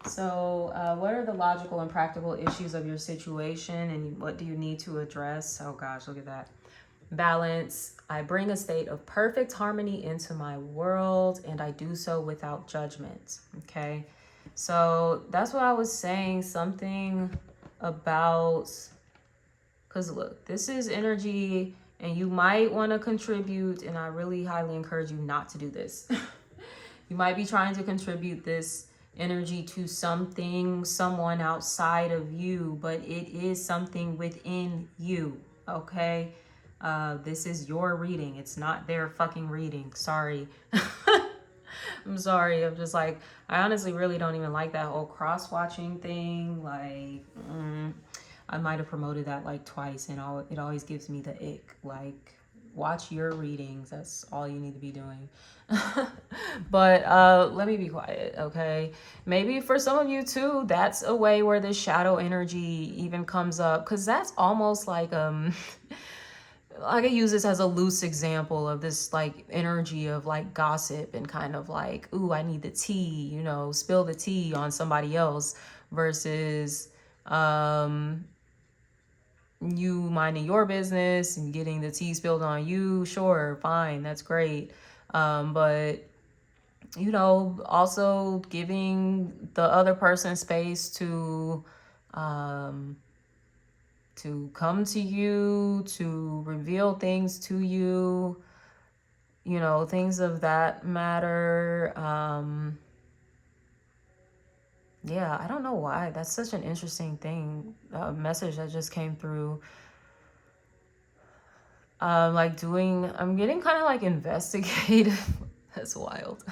So what are the logical and practical issues of your situation, and what do you need to address? Oh gosh, look at that. Balance. I bring a state of perfect harmony into my world, and I do so without judgment. Okay. So that's what I was saying. Something about, because look, this is energy and you might want to contribute, and I really highly encourage you not to do this. You might be trying to contribute this energy to something, someone outside of you, but it is something within you, okay? This is your reading. It's not their fucking reading. Sorry. I'm sorry. I'm just like, I honestly really don't even like that whole cross-watching thing. Like, I might have promoted that like twice, and it always gives me the ick. Like, watch your readings. That's all you need to be doing. But let me be quiet, okay? Maybe for some of you too, that's a way where this shadow energy even comes up, because that's almost like I could use this as a loose example of this like energy of like gossip and kind of like, ooh, I need the tea, you know, spill the tea on somebody else, versus you minding your business and getting the tea spilled on you. Sure, fine, that's great. But you know, also giving the other person space to come to you, to reveal things to you, you know, things of that matter. Yeah, I don't know why. That's such an interesting thing, message that just came through. Like I'm getting kind of like investigative. That's wild.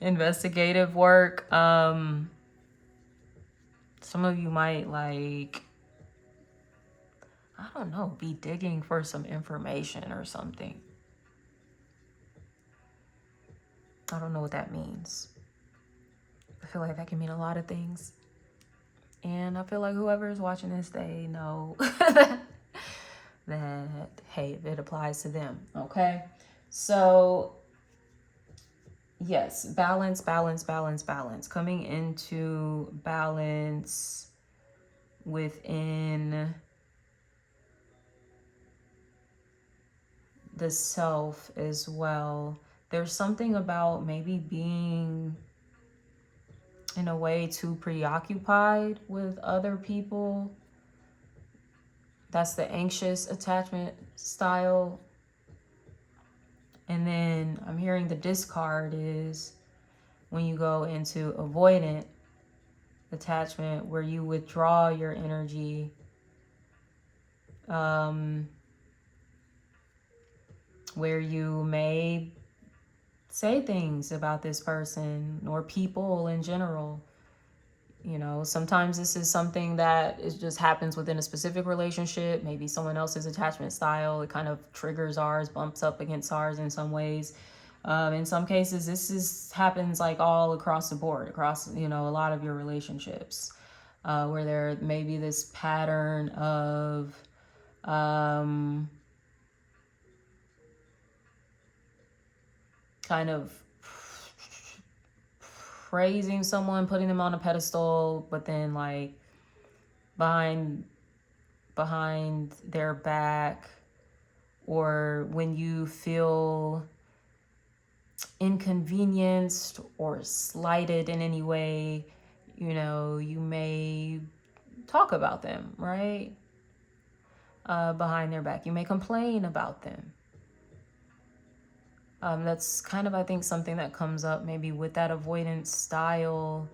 Investigative work. Some of you might like, I don't know, be digging for some information or something. I don't know what that means. I feel like that can mean a lot of things. And I feel like whoever is watching this, they know that, hey, it applies to them. Okay. So yes, balance, balance, balance, balance. Coming into balance within the self as well. There's something about maybe being in a way too preoccupied with other people. That's the anxious attachment style. And then I'm hearing the discard is when you go into avoidant attachment, where you withdraw your energy, where you may say things about this person or people in general. You know, sometimes this is something that it just happens within a specific relationship, maybe someone else's attachment style. It kind of triggers ours, bumps up against ours in some ways. In some cases, this happens like all across the board, across, you know, a lot of your relationships, where there may be this pattern of kind of praising someone, putting them on a pedestal, but then like behind their back, or when you feel inconvenienced or slighted in any way, you know, you may talk about them, right? Behind their back. You may complain about them. That's kind of, I think, something that comes up maybe with that avoidance style.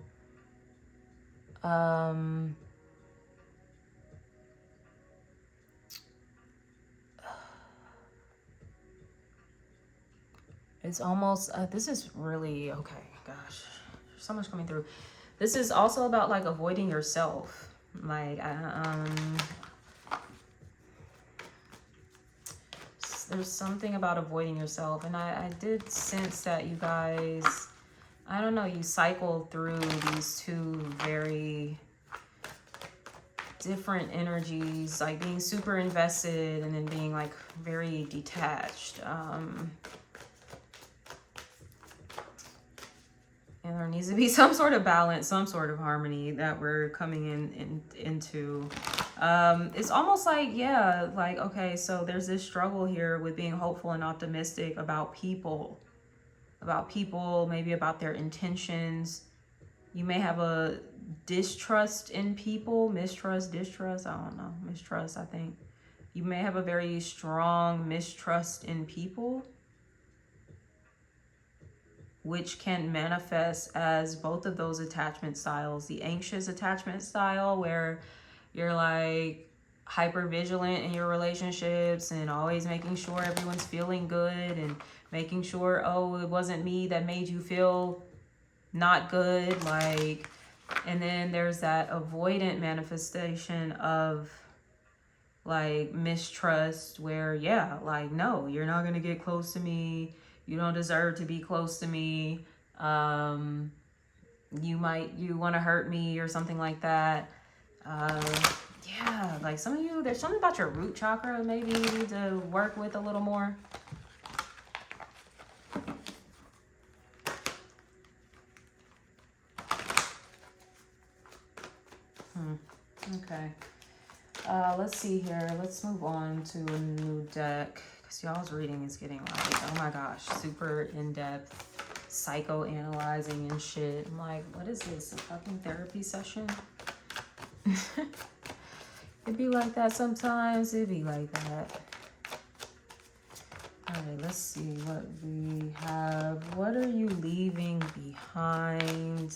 It's almost, this is really, okay, gosh, there's so much coming through. This is also about like avoiding yourself. Like, there's something about avoiding yourself. And I did sense that you guys, I don't know, you cycle through these two very different energies, like being super invested and then being like very detached. And there needs to be some sort of balance, some sort of harmony that we're coming into. It's almost like, yeah, like, okay, so there's this struggle here with being hopeful and optimistic about people, maybe about their intentions. You may have a distrust in people, distrust, I don't know, mistrust, I think. You may have a very strong mistrust in people, which can manifest as both of those attachment styles. The anxious attachment style, where you're like hyper vigilant in your relationships and always making sure everyone's feeling good and making sure, oh, it wasn't me that made you feel not good. Like, and then there's that avoidant manifestation of like mistrust, where, yeah, like, no, you're not gonna get close to me. You don't deserve to be close to me. You want to hurt me or something like that. Yeah, like some of you, there's something about your root chakra maybe you need to work with a little more. Okay. Let's see here. Let's move on to a new deck. Y'all's reading is getting like, oh my gosh, super in-depth, psychoanalyzing and shit. I'm like, what is this, a fucking therapy session? It'd be like that sometimes. It'd be like that. All right, let's see what we have. What are you leaving behind?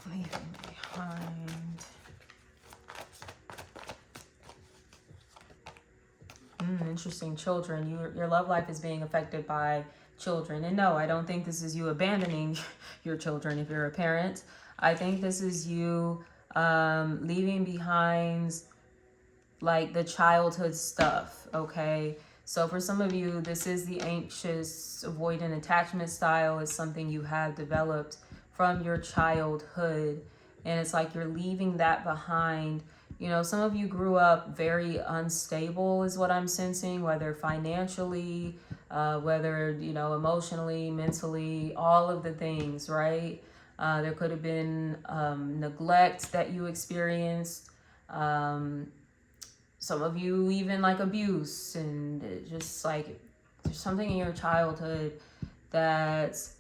Leaving behind. Interesting. Children. Your love life is being affected by children. And no, I don't think this is you abandoning your children if you're a parent. I think this is you leaving behind like the childhood stuff, okay? So for some of you, this is the anxious, avoidant attachment style. Is something you have developed from your childhood. And it's like you're leaving that behind. You know, some of you grew up very unstable is what I'm sensing, whether financially, whether, you know, emotionally, mentally, all of the things, right? There could have been neglect that you experienced. Some of you even like abuse, and just like there's something in your childhood that's,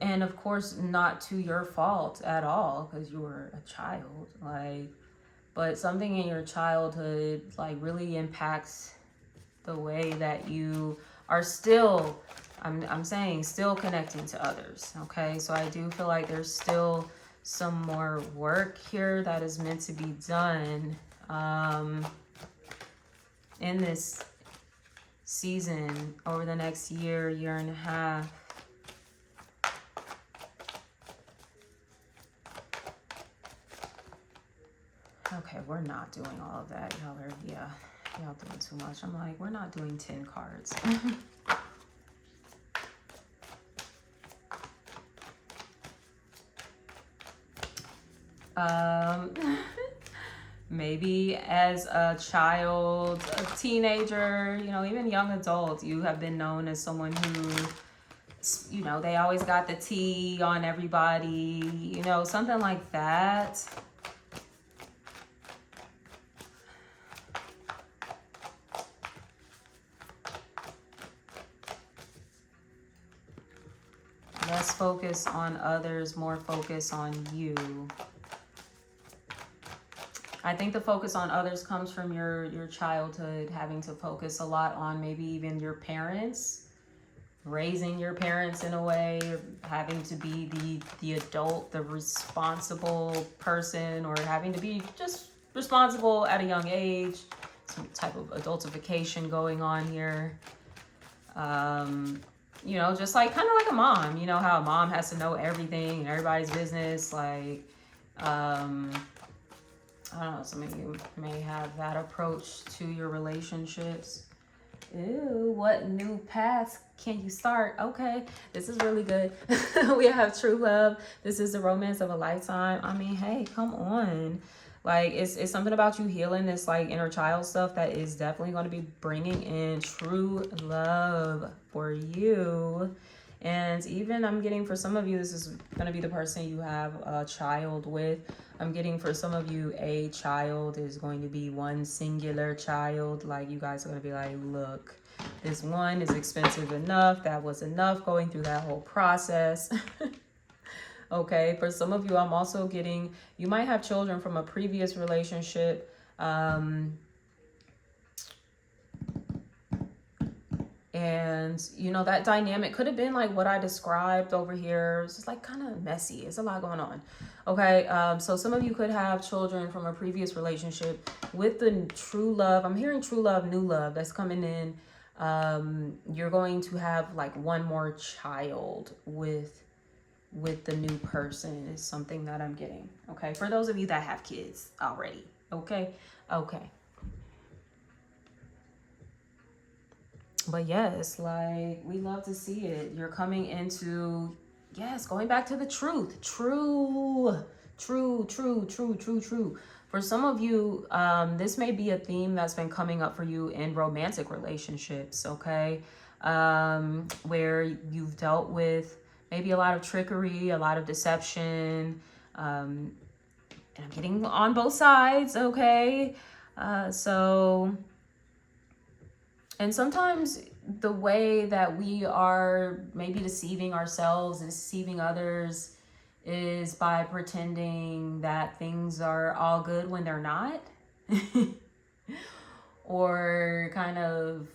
and of course, not to your fault at all, because you were a child, like, but something in your childhood, like, really impacts the way that you are still, I'm saying, still connecting to others, okay? So I do feel like there's still some more work here that is meant to be done in this season over the next year and a half. Okay, we're not doing all of that. Y'all doing too much. I'm like, we're not doing 10 cards. Maybe as a child, a teenager, you know, even young adult, you have been known as someone who, you know, they always got the tea on everybody, you know, something like that. Less less focus on others, more focus on you. I think the focus on others comes from your childhood, having to focus a lot on maybe even your parents, raising your parents in a way, having to be the adult, the responsible person, or having to be just responsible at a young age. Some type of adultification going on here. You know, just like kind of like a mom. You know how a mom has to know everything and everybody's business. Like, I don't know, some of you may have that approach to your relationships. Ooh, what new paths can you start? Okay, this is really good. We have true love. This is the romance of a lifetime. I mean, hey, come on. Like, it's something about you healing this, like, inner child stuff that is definitely going to be bringing in true love for you. And even I'm getting for some of you, this is going to be the person you have a child with. I'm getting for some of you, a child is going to be one singular child. Like, you guys are going to be like, look, this one is expensive enough. That was enough going through that whole process. Okay, for some of you, I'm also getting, you might have children from a previous relationship. And, you know, that dynamic could have been like what I described over here. It's just like kind of messy. It's a lot going on. Okay, so some of you could have children from a previous relationship with the true love. I'm hearing true love, new love that's coming in. You're going to have like one more child with the new person is something that I'm getting. Okay, for those of you that have kids already. Okay. But yes, like, we love to see it. You're coming into, yes, going back to the truth. True. For some of you, this may be a theme that's been coming up for you in romantic relationships, okay? Where you've dealt with maybe a lot of trickery, a lot of deception, and I'm getting on both sides, okay? And sometimes the way that we are maybe deceiving ourselves and deceiving others is by pretending that things are all good when they're not. Or kind of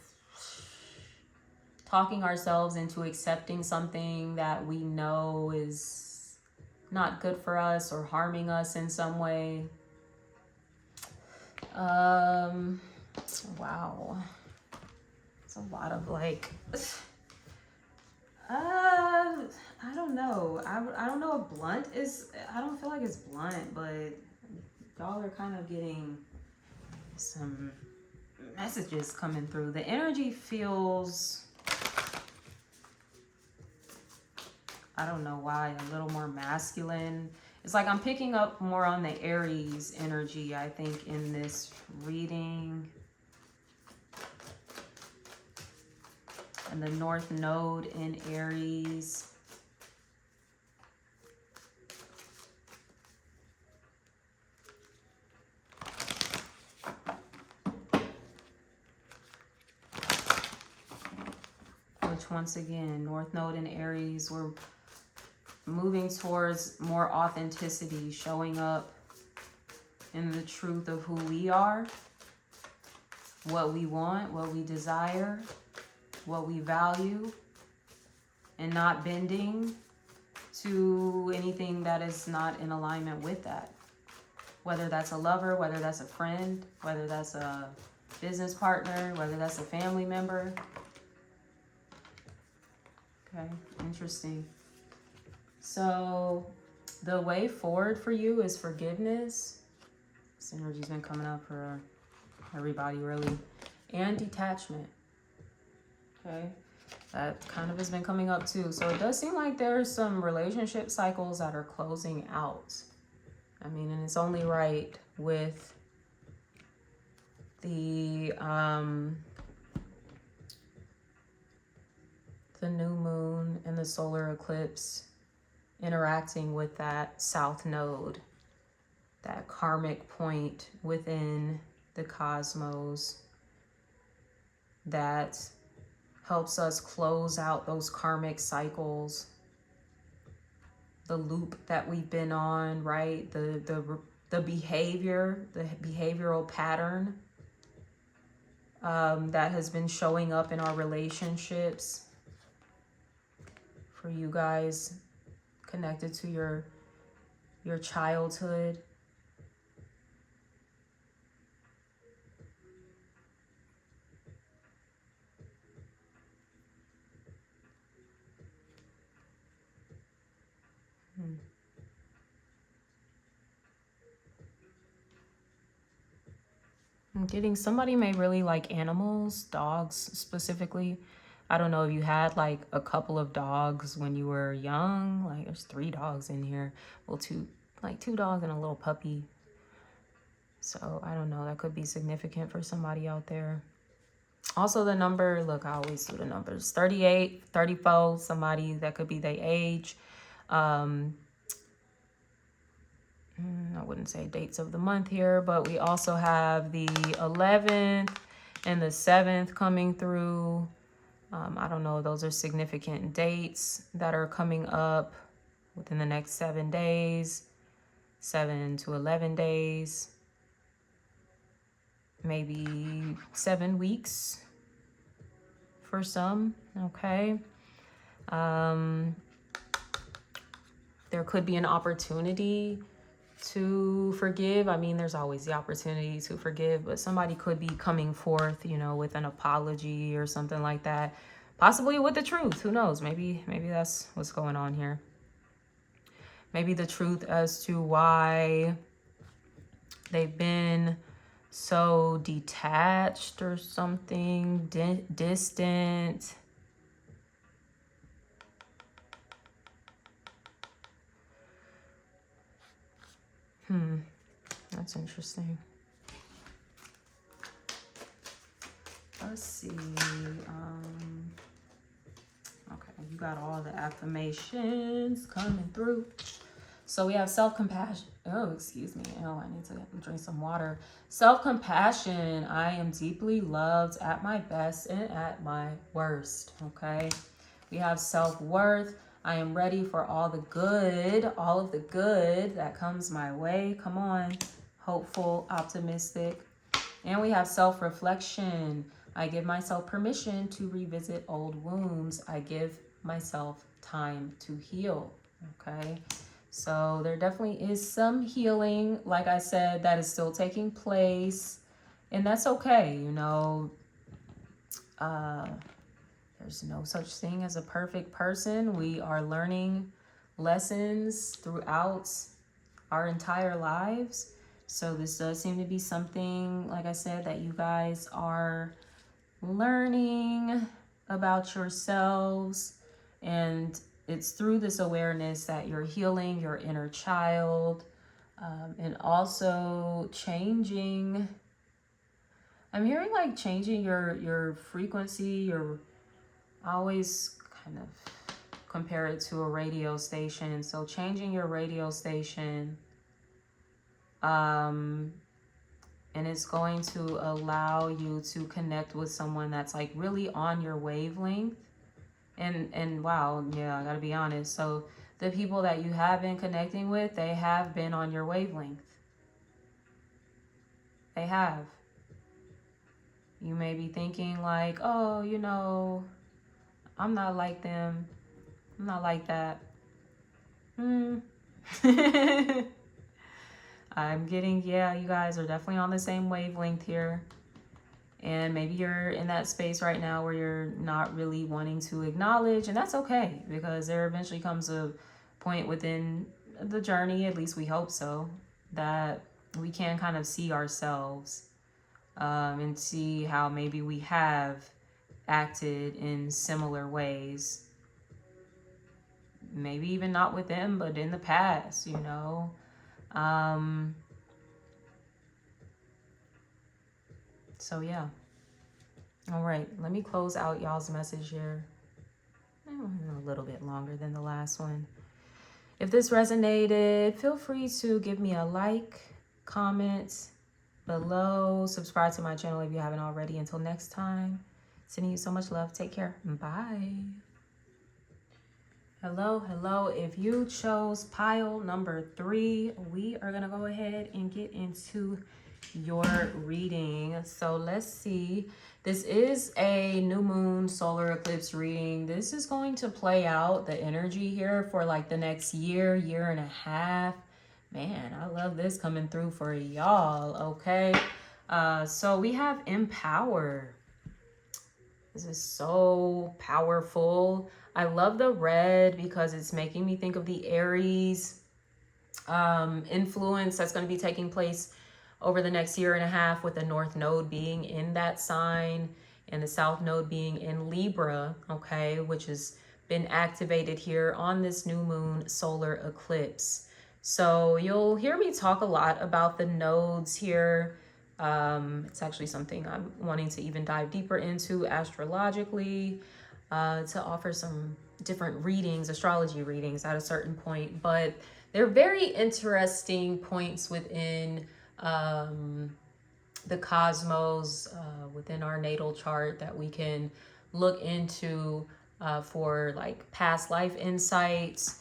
talking ourselves into accepting something that we know is not good for us or harming us in some way. Wow. It's a lot of like, I don't know. I don't know if blunt is, I don't feel like it's blunt, but y'all are kind of getting some messages coming through. The energy feels, I don't know why, a little more masculine. It's like I'm picking up more on the Aries energy, I think, in this reading. And the North Node in Aries. Which, once again, North Node in Aries, we're moving towards more authenticity, showing up in the truth of who we are, what we want, what we desire, what we value, and not bending to anything that is not in alignment with that. Whether that's a lover, whether that's a friend, whether that's a business partner, whether that's a family member. Okay, interesting. So the way forward for you is forgiveness. This energy's been coming up for everybody, really. And detachment. Okay, that kind of has been coming up too. So it does seem like there's some relationship cycles that are closing out. I mean, and it's only right with the new moon and the solar eclipse interacting with that south node, that karmic point within the cosmos that helps us close out those karmic cycles the loop that we've been on, right? The behavior, the behavioral pattern that has been showing up in our relationships for you guys connected to your childhood. I'm getting somebody may really like animals, dogs specifically. I don't know if you had like a couple of dogs when you were young. Like there's 3 dogs in here. Well, two dogs and a little puppy. So I don't know. That could be significant for somebody out there. Also the number, look, I always do the numbers. 38, 34, somebody that could be their age. I wouldn't say dates of the month here, but we also have the 11th and the 7th coming through. I don't know, those are significant dates that are coming up within the next 7 days, 7 to 11 days, maybe 7 weeks for some, okay? There could be an opportunity to forgive. I mean, there's always the opportunity to forgive, but somebody could be coming forth, you know, with an apology or something like that, possibly with the truth. Who knows? Maybe that's what's going on here. Maybe the truth as to why they've been so detached or something, distant. That's interesting. Let's see. Okay, you got all the affirmations coming through. So we have self-compassion. Oh, excuse me. Oh, I need to drink some water. Self-compassion. I am deeply loved at my best and at my worst. Okay. We have self-worth. I am ready for all of the good that comes my way. Come on. Hopeful, optimistic. And we have self-reflection. I give myself permission to revisit old wounds. I give myself time to heal. Okay. So there definitely is some healing, like I said, that is still taking place. And that's okay. You know, there's no such thing as a perfect person. We are learning lessons throughout our entire lives. So this does seem to be something, like I said, that you guys are learning about yourselves. And it's through this awareness that you're healing your inner child, and also changing. I'm hearing like changing your frequency. I always kind of compare it to a radio station. So changing your radio station, and it's going to allow you to connect with someone that's like really on your wavelength. And wow, yeah, I gotta be honest. So the people that you have been connecting with, they have been on your wavelength. They have. You may be thinking like, oh, you know, I'm not like them. I'm not like that. I'm getting, yeah, you guys are definitely on the same wavelength here. And maybe you're in that space right now where you're not really wanting to acknowledge, and that's okay, because there eventually comes a point within the journey, at least we hope so, that we can kind of see ourselves, and see how maybe we have acted in similar ways. Maybe even not with them, but in the past, you know. So yeah. All right, let me close out y'all's message here. A little bit longer than the last one. If this resonated, feel free to give me a like, comment below, subscribe to my channel if you haven't already. Until next time, sending you so much love. Take care. Bye. Hello, hello. If you chose pile number 3, we are going to go ahead and get into your reading. So let's see. This is a new moon solar eclipse reading. This is going to play out the energy here for like the next year, year and a half. Man, I love this coming through for y'all, okay? So we have empower. This is so powerful. I love the red because it's making me think of the Aries influence that's going to be taking place over the next year and a half, with the North Node being in that sign and the South Node being in Libra, okay, which has been activated here on this new moon solar eclipse. So you'll hear me talk a lot about the nodes here. It's actually something I'm wanting to even dive deeper into astrologically, to offer some different readings, astrology readings at a certain point. But they're very interesting points within the cosmos, within our natal chart, that we can look into for like past life insights,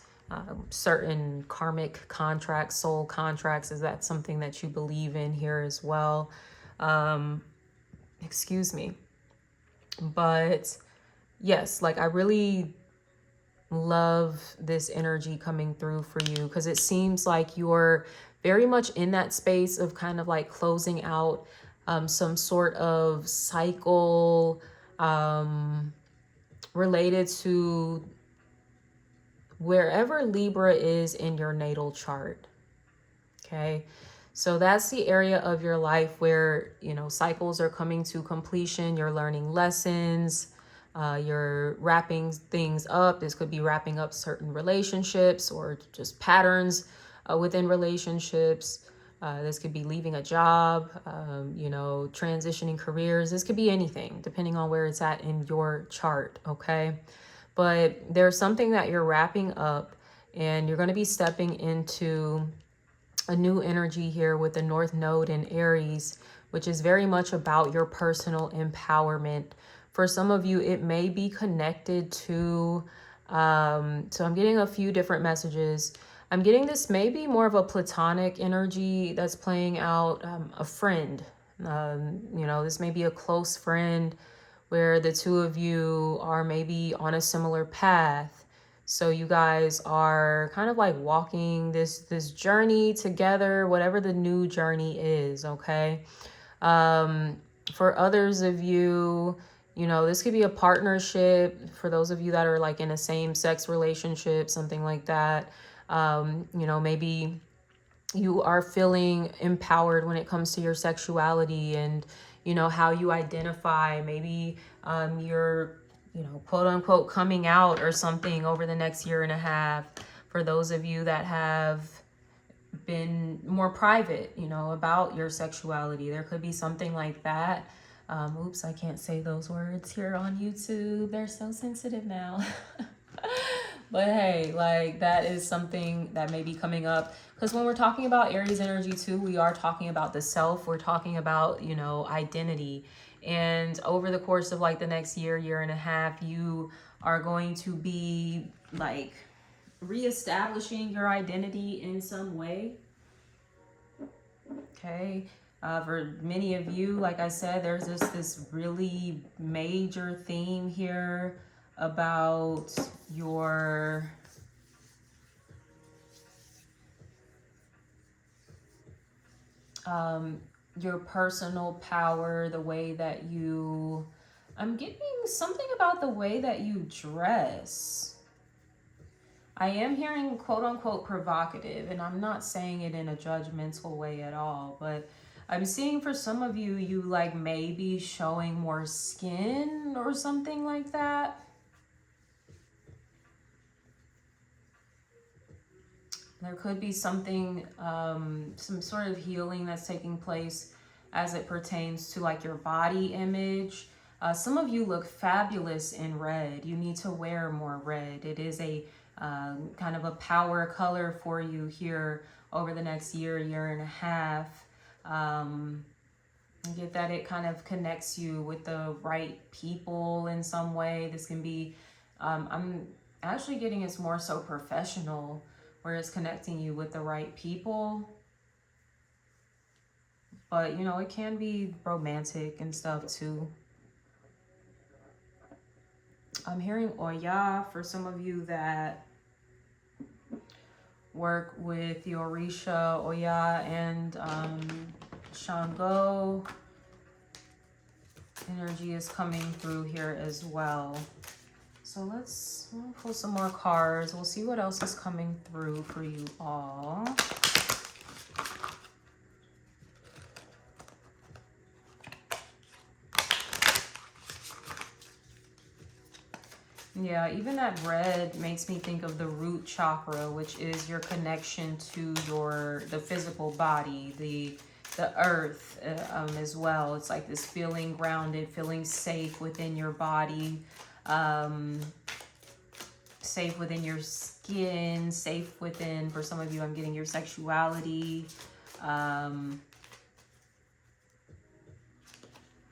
certain karmic contracts, soul contracts. Is that something that you believe in here as well? Excuse me. But yes, like I really love this energy coming through for you, because it seems like you're very much in that space of kind of like closing out some sort of cycle related to wherever Libra is in your natal chart. Okay. So that's the area of your life where, you know, cycles are coming to completion. You're learning lessons. You're wrapping things up. This could be wrapping up certain relationships or just patterns within relationships. This could be leaving a job, you know, transitioning careers. This could be anything, depending on where it's at in your chart, okay? But there's something that you're wrapping up, and you're going to be stepping into a new energy here with the North Node in Aries, which is very much about your personal empowerment. For some of you, it may be connected to, so I'm getting a few different messages. I'm getting this maybe more of a platonic energy that's playing out, a friend. You know, this may be a close friend where the two of you are maybe on a similar path. So you guys are kind of like walking this journey together, whatever the new journey is, okay? For others of you, you know, this could be a partnership. For those of you that are like in a same-sex relationship, something like that. You know, maybe you are feeling empowered when it comes to your sexuality and, you know, how you identify. Maybe you're, you know, quote unquote coming out or something over the next year and a half. For those of you that have been more private, you know, about your sexuality, there could be something like that. Oops, I can't say those words here on YouTube. They're so sensitive now. But hey, like that is something that may be coming up, because when we're talking about Aries energy too, we are talking about the self. We're talking about, you know, identity. And over the course of like the next year, year and a half, you are going to be like reestablishing your identity in some way. Okay. For many of you, like I said, there's this really major theme here about your personal power, the way that you, I'm getting something about the way that you dress. I am hearing quote unquote provocative, and I'm not saying it in a judgmental way at all, but I'm seeing for some of you, you like maybe showing more skin or something like that. There could be something, some sort of healing that's taking place as it pertains to like your body image. Some of you look fabulous in red. You need to wear more red. It is a kind of a power color for you here over the next year, year and a half. You get that it kind of connects you with the right people in some way. This can be, I'm actually getting it's more so professional, where it's connecting you with the right people. But, you know, it can be romantic and stuff too. I'm hearing Oya for some of you that work with the Orisha, Oya, and Shango. Energy is coming through here as well. So we'll pull some more cards. We'll see what else is coming through for you all. Yeah, even that red makes me think of the root chakra, which is your connection to the physical body, the earth as well. It's like this feeling grounded, feeling safe within your body, safe within your skin, safe within, for some of you, I'm getting your sexuality,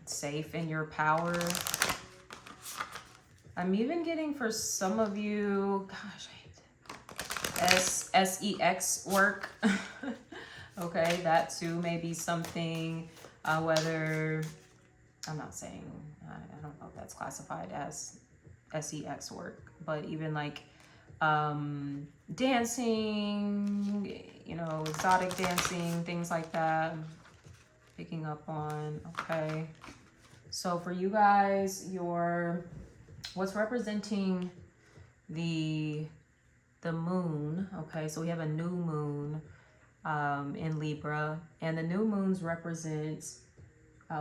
safe in your power. I'm even getting for some of you, gosh, I hate it. SEX work. Okay, that too may be something, whether, I'm not saying, I don't know if that's classified as SEX work, but even like dancing, you know, exotic dancing, things like that, I'm picking up on. Okay, so for you guys, what's representing the moon, okay, so we have a new moon in Libra, and the new moons represent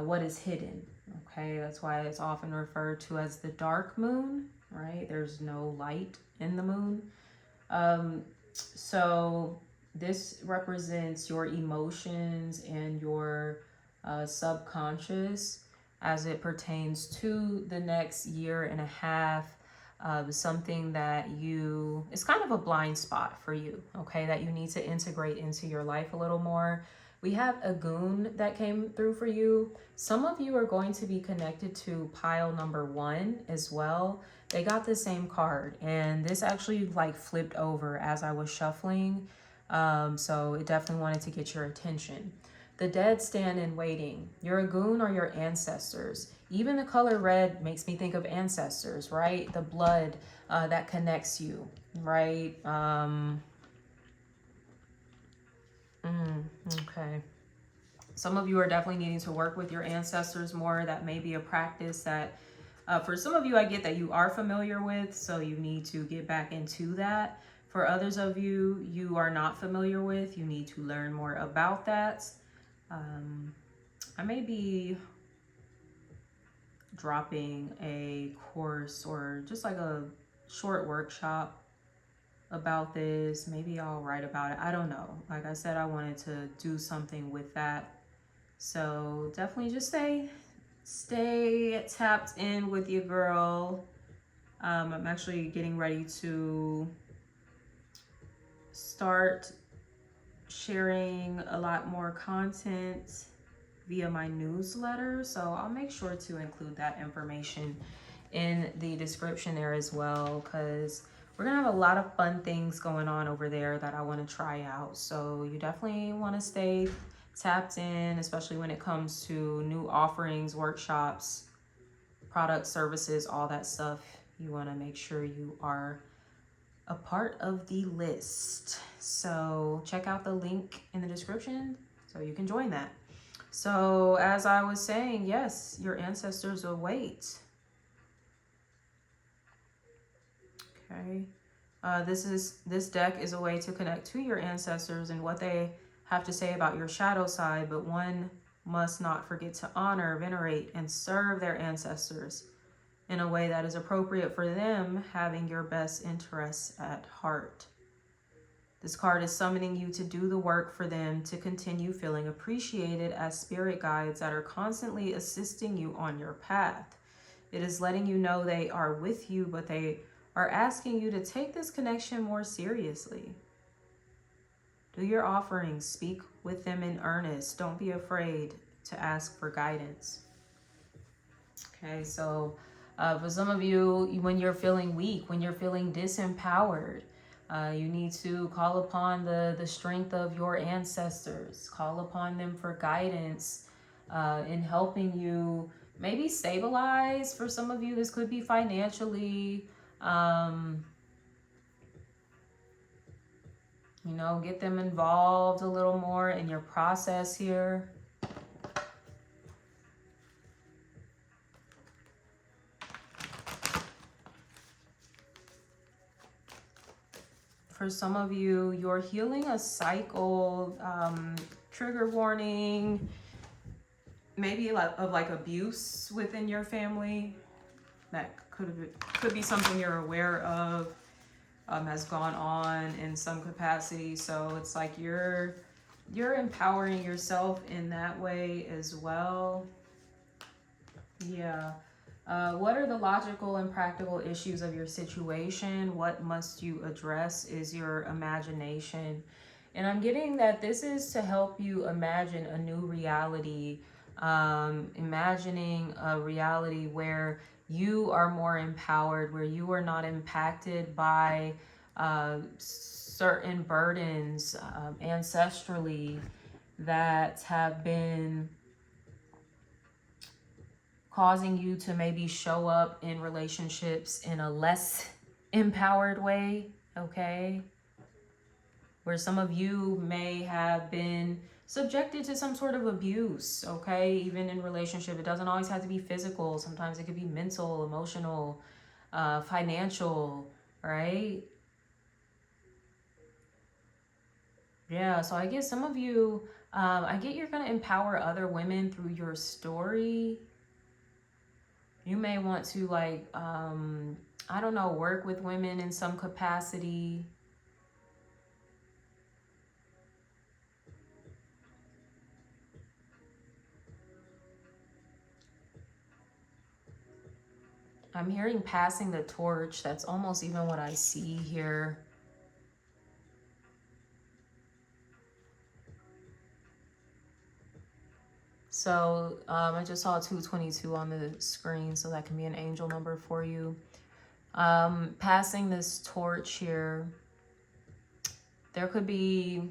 what is hidden, okay? That's why it's often referred to as the dark moon, right? There's no light in the moon. So this represents your emotions and your subconscious as it pertains to the next year and a half. Something that it's kind of a blind spot for you, okay, that you need to integrate into your life a little more. We have a goon that came through for you. Some of you are going to be connected to pile number 1 as well. They got the same card, and this actually like flipped over as I was shuffling. So it definitely wanted to get your attention. The dead stand in waiting. You're a goon or your ancestors. Even the color red makes me think of ancestors, right? The blood that connects you, right? Okay. Some of you are definitely needing to work with your ancestors more. That may be a practice that, for some of you, I get that you are familiar with, so you need to get back into that. For others of you, you are not familiar with, you need to learn more about that. I may be dropping a course or just like a short workshop about this. Maybe I'll write about it. I don't know. Like I said, I wanted to do something with that. So definitely just stay tapped in with your girl. I'm actually getting ready to start sharing a lot more content via my newsletter, so I'll make sure to include that information in the description there as well, because we're gonna have a lot of fun things going on over there that I want to try out. So you definitely want to stay tapped in, especially when it comes to new offerings, workshops, products, services, all that stuff. You want to make sure you are a part of the list. So check out the link in the description so you can join that. So as I was saying, yes, your ancestors await. Okay. This deck is a way to connect to your ancestors and what they have to say about your shadow side, but one must not forget to honor, venerate, and serve their ancestors in a way that is appropriate for them, having your best interests at heart. This card is summoning you to do the work for them to continue feeling appreciated as spirit guides that are constantly assisting you on your path. It is letting you know they are with you, but they are asking you to take this connection more seriously. Do your offerings, speak with them in earnest. Don't be afraid to ask for guidance. Okay, so For some of you, when you're feeling weak, when you're feeling disempowered, you need to call upon the strength of your ancestors. Call upon them for guidance in helping you maybe stabilize. For some of you, this could be financially. You know, get them involved a little more in your process here. For some of you, you're healing a cycle, trigger warning, maybe of like abuse within your family. That could be something you're aware of, has gone on in some capacity. So it's like you're empowering yourself in that way as well. Yeah. What are the logical and practical issues of your situation? What must you address is your imagination. And I'm getting that this is to help you imagine a new reality, imagining a reality where you are more empowered, where you are not impacted by certain burdens ancestrally that have been causing you to maybe show up in relationships in a less empowered way, okay? Where some of you may have been subjected to some sort of abuse, okay? Even in relationship, it doesn't always have to be physical. Sometimes it could be mental, emotional, financial, right? Yeah, so I guess some of you, I get you're going to empower other women through your story. You may want to, like, I don't know, work with women in some capacity. I'm hearing passing the torch. That's almost even what I see here. So I just saw 222 on the screen, so that can be an angel number for you. Passing this torch here. There could be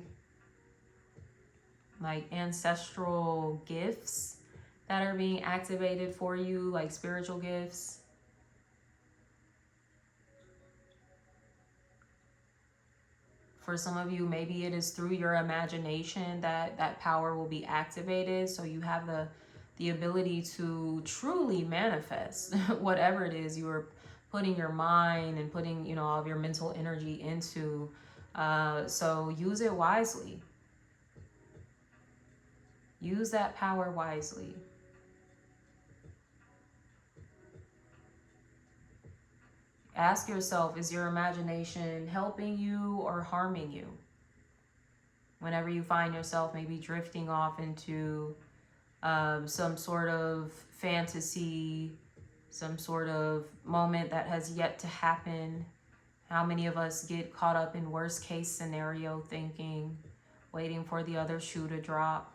like ancestral gifts that are being activated for you, like spiritual gifts. For some of you, maybe it is through your imagination that that power will be activated. So you have the ability to truly manifest whatever it is you are putting your mind and putting, you know, all of your mental energy into. So use it wisely. Use that power wisely. Ask yourself, is your imagination helping you or harming you? Whenever you find yourself maybe drifting off into some sort of fantasy, some sort of moment that has yet to happen. How many of us get caught up in worst case scenario thinking, waiting for the other shoe to drop?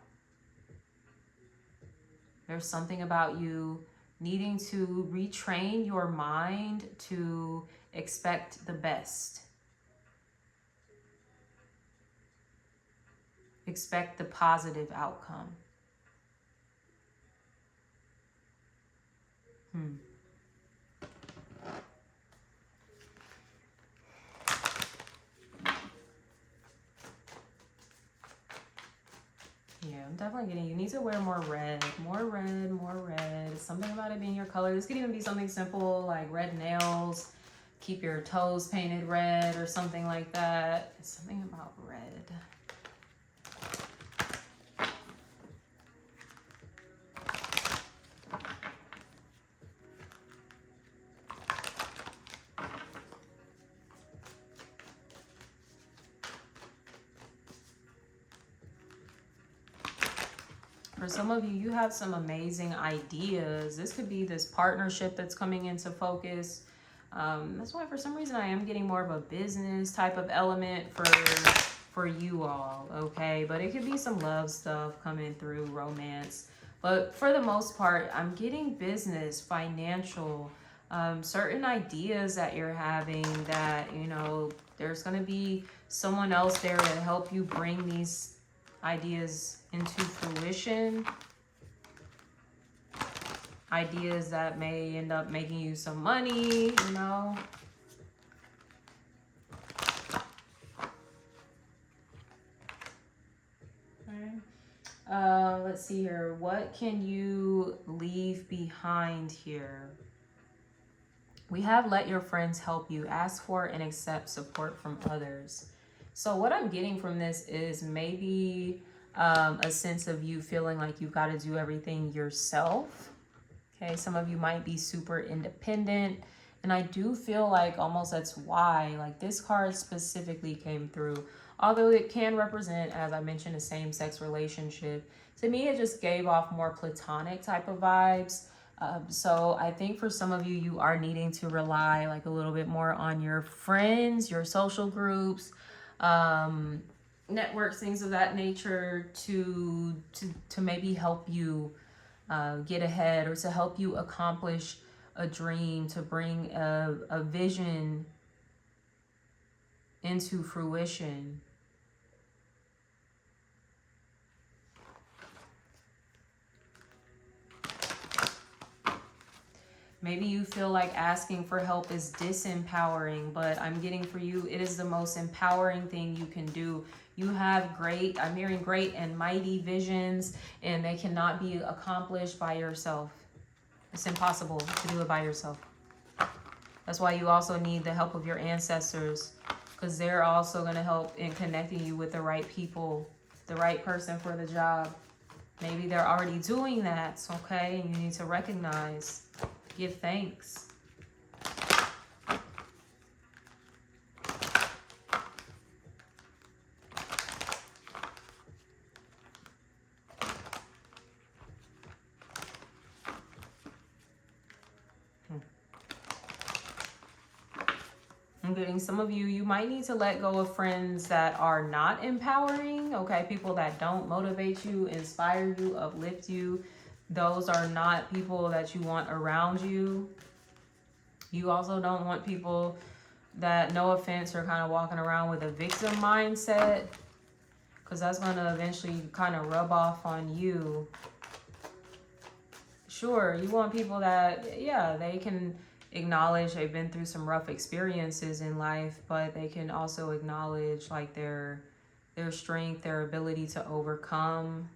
There's something about you needing to retrain your mind to expect the best. Expect the positive outcome. Yeah, I'm definitely getting, you need to wear more red, more red, more red. Something about it being your color. This could even be something simple like red nails, keep your toes painted red or something like that. Something about red. For some of you, you have some amazing ideas. This could be this partnership that's coming into focus. That's why for some reason I am getting more of a business type of element for you all, okay? But it could be some love stuff coming through, romance. But for the most part, I'm getting business, financial, certain ideas that you're having that, you know, there's going to be someone else there to help you bring these ideas into fruition. Ideas that may end up making you some money, you know. Let's see here. What can you leave behind here? We have let your friends help you. Ask for and accept support from others. So what I'm getting from this is maybe a sense of you feeling like you've got to do everything yourself. Okay, some of you might be super independent. And I do feel like almost that's why, like, this card specifically came through. Although it can represent, as I mentioned, a same-sex relationship. To me, it just gave off more platonic type of vibes. So I think for some of you, you are needing to rely like a little bit more on your friends, your social groups, networks, things of that nature to maybe help you get ahead, or to help you accomplish a dream, to bring a vision into fruition. Maybe you feel like asking for help is disempowering, but I'm getting for you, it is the most empowering thing you can do. You have great, I'm hearing great and mighty visions, and they cannot be accomplished by yourself. It's impossible to do it by yourself. That's why you also need the help of your ancestors, because they're also going to help in connecting you with the right people, the right person for the job. Maybe they're already doing that, okay? And you need to recognize, give thanks. I'm getting some of you, you might need to let go of friends that are not empowering, okay? People that don't motivate you, inspire you, uplift you. Those are not people that you want around you. You also don't want people that, no offense, are kind of walking around with a victim mindset, because that's going to eventually kind of rub off on you. Sure, you want people that, yeah, they can acknowledge they've been through some rough experiences in life, but they can also acknowledge like their strength, their ability to overcome.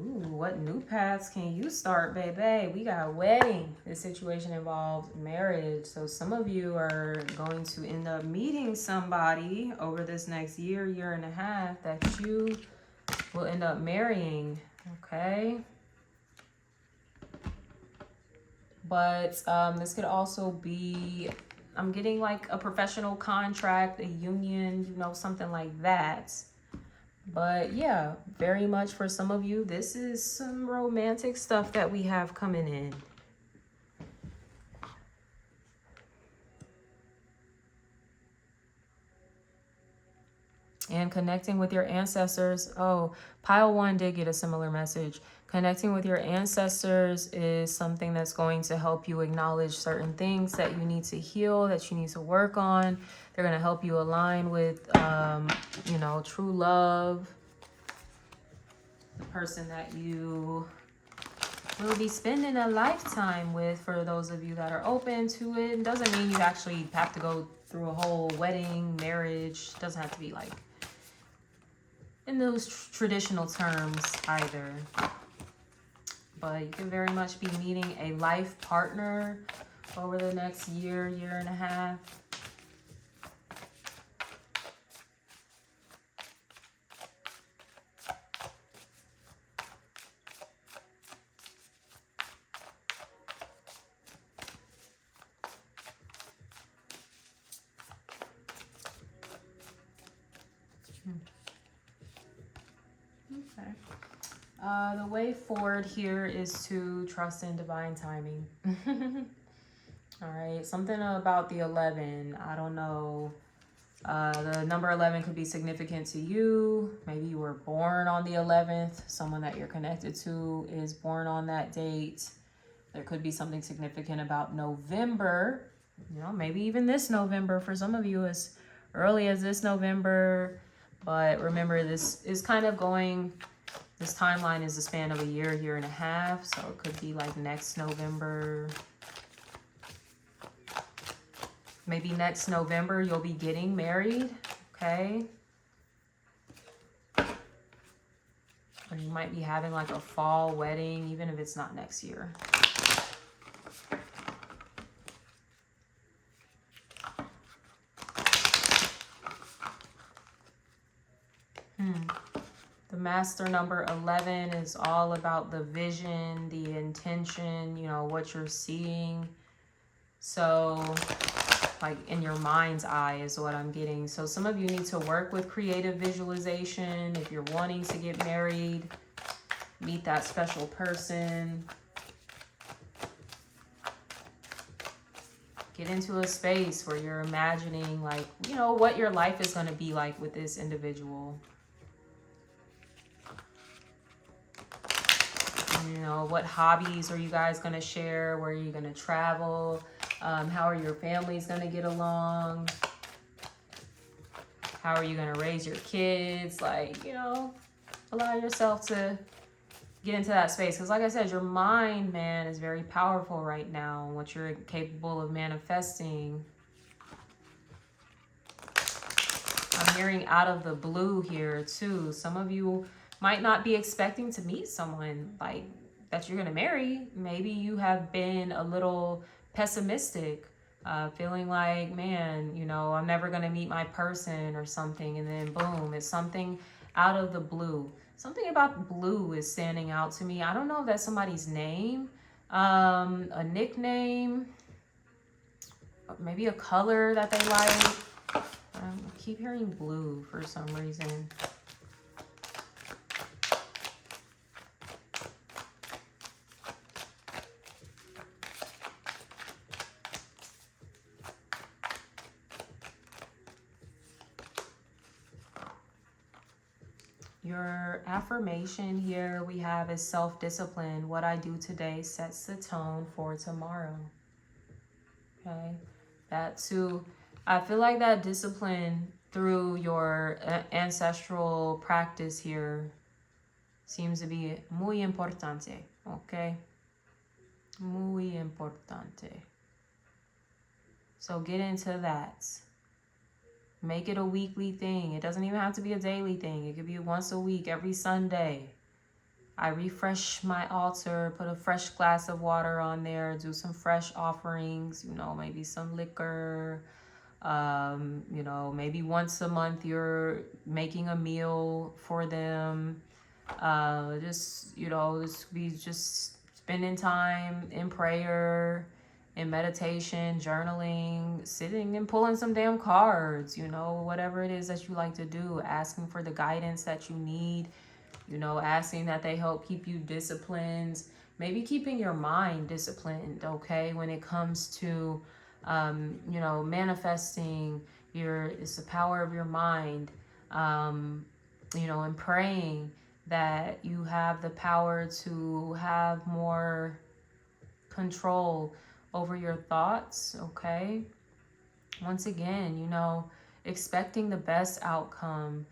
Ooh, what new paths can you start, baby? We got wedding. This situation involved marriage. So some of you are going to end up meeting somebody over this next year, year and a half, that you will end up marrying, okay? But this could also be, I'm getting like a professional contract, a union, you know, something like that. But yeah, very much for some of you, this is some romantic stuff that we have coming in. And connecting with your ancestors. Oh, pile 1 did get a similar message. Connecting with your ancestors is something that's going to help you acknowledge certain things that you need to heal, that you need to work on. They're going to help you align with, you know, true love. The person that you will be spending a lifetime with, for those of you that are open to it. It doesn't mean you actually have to go through a whole wedding, marriage. It doesn't have to be like in those traditional terms either. But you can very much be meeting a life partner over the next year, year and a half. Okay. The way forward here is to trust in divine timing. All right. Something about the 11. I don't know. The number 11 could be significant to you. Maybe you were born on the 11th. Someone that you're connected to is born on that date. There could be something significant about November. You know, maybe even this November. For some of you, as early as this November. But remember, this is kind of going, this timeline is a span of a year, year and a half. So it could be like next November. Maybe next November you'll be getting married, okay? Or you might be having like a fall wedding, even if it's not next year. The master number 11 is all about the vision, the intention, you know, what you're seeing. So like in your mind's eye is what I'm getting. So some of you need to work with creative visualization. If you're wanting to get married, meet that special person. Get into a space where you're imagining like, you know, what your life is going to be like with this individual. You know, what hobbies are you guys going to share? Where are you going to travel? How are your families going to get along? How are you going to raise your kids? Like, you know, allow yourself to get into that space. Because like I said, your mind, man, is very powerful right now. What you're capable of manifesting. I'm hearing out of the blue here too. Some of you might not be expecting to meet someone like that you're going to marry. Maybe you have been a little pessimistic, feeling like, man, you know, I'm never going to meet my person or something. And then boom, it's something out of the blue. Something about blue is standing out to me. I don't know if that's somebody's name, a nickname, maybe a color that they like. I keep hearing blue for some reason. Your affirmation here we have is self-discipline. What I do today sets the tone for tomorrow. Okay. That too, I feel like that discipline through your ancestral practice here seems to be muy importante. Okay. Muy importante. So get into that. Make it a weekly thing. It doesn't even have to be a daily thing. It could be once a week, every Sunday. I refresh my altar, put a fresh glass of water on there, do some fresh offerings, you know, maybe some liquor. You know, maybe once a month you're making a meal for them. Just, you know, this could be just spending time in prayer, in meditation, journaling, sitting and pulling some damn cards, you know, whatever it is that you like to do, asking for the guidance that you need, you know, asking that they help keep you disciplined, maybe keeping your mind disciplined, okay, when it comes to, you know, manifesting it's the power of your mind, you know, and praying that you have the power to have more control over your thoughts, okay? Once again, you know, expecting the best outcome,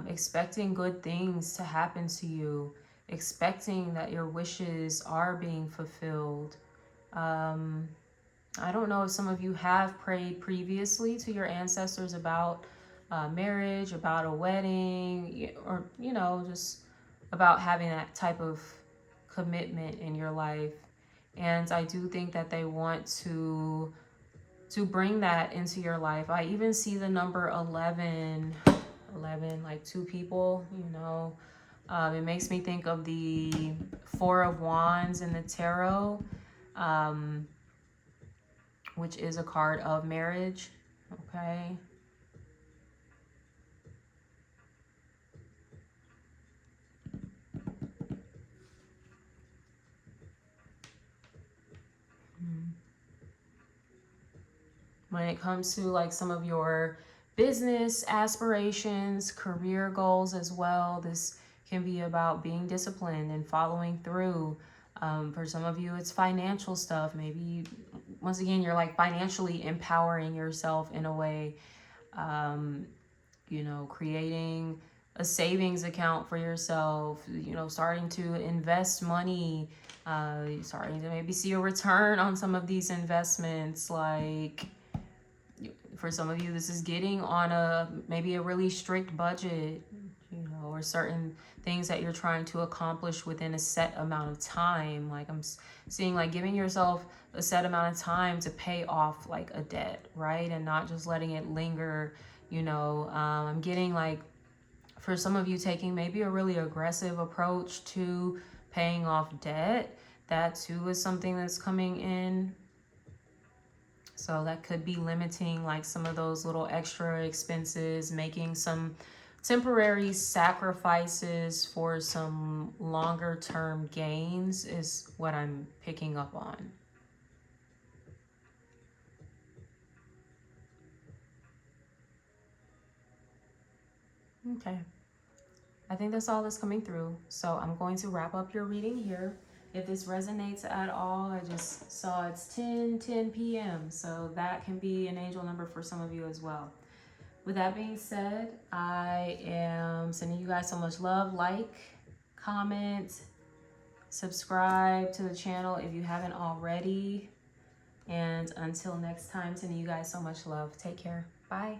expecting good things to happen to you, expecting that your wishes are being fulfilled. I don't know if some of you have prayed previously to your ancestors about marriage, about a wedding, or, you know, just about having that type of commitment in your life. And I do think that they want to bring that into your life. I even see the number 11, like two people, you know. It makes me think of the Four of Wands in the tarot, which is a card of marriage, okay? When it comes to like some of your business aspirations, career goals as well. This can be about being disciplined and following through. For some of you, it's financial stuff. Maybe, once again, you're like financially empowering yourself in a way, you know, creating a savings account for yourself, you know, starting to invest money, starting to maybe see a return on some of these investments. Like, for some of you, this is getting on maybe a really strict budget, you know, or certain things that you're trying to accomplish within a set amount of time. Like, I'm seeing like giving yourself a set amount of time to pay off like a debt, right? And not just letting it linger, you know. I'm getting like, for some of you, taking maybe a really aggressive approach to paying off debt. That too is something that's coming in. So that could be limiting like some of those little extra expenses, making some temporary sacrifices for some longer term gains is what I'm picking up on. Okay. I think that's all that's coming through. So I'm going to wrap up your reading here. If this resonates at all, I just saw it's 10 p.m. So that can be an angel number for some of you as well. With that being said, I am sending you guys so much love. Like, comment, subscribe to the channel if you haven't already. And until next time, sending you guys so much love. Take care. Bye.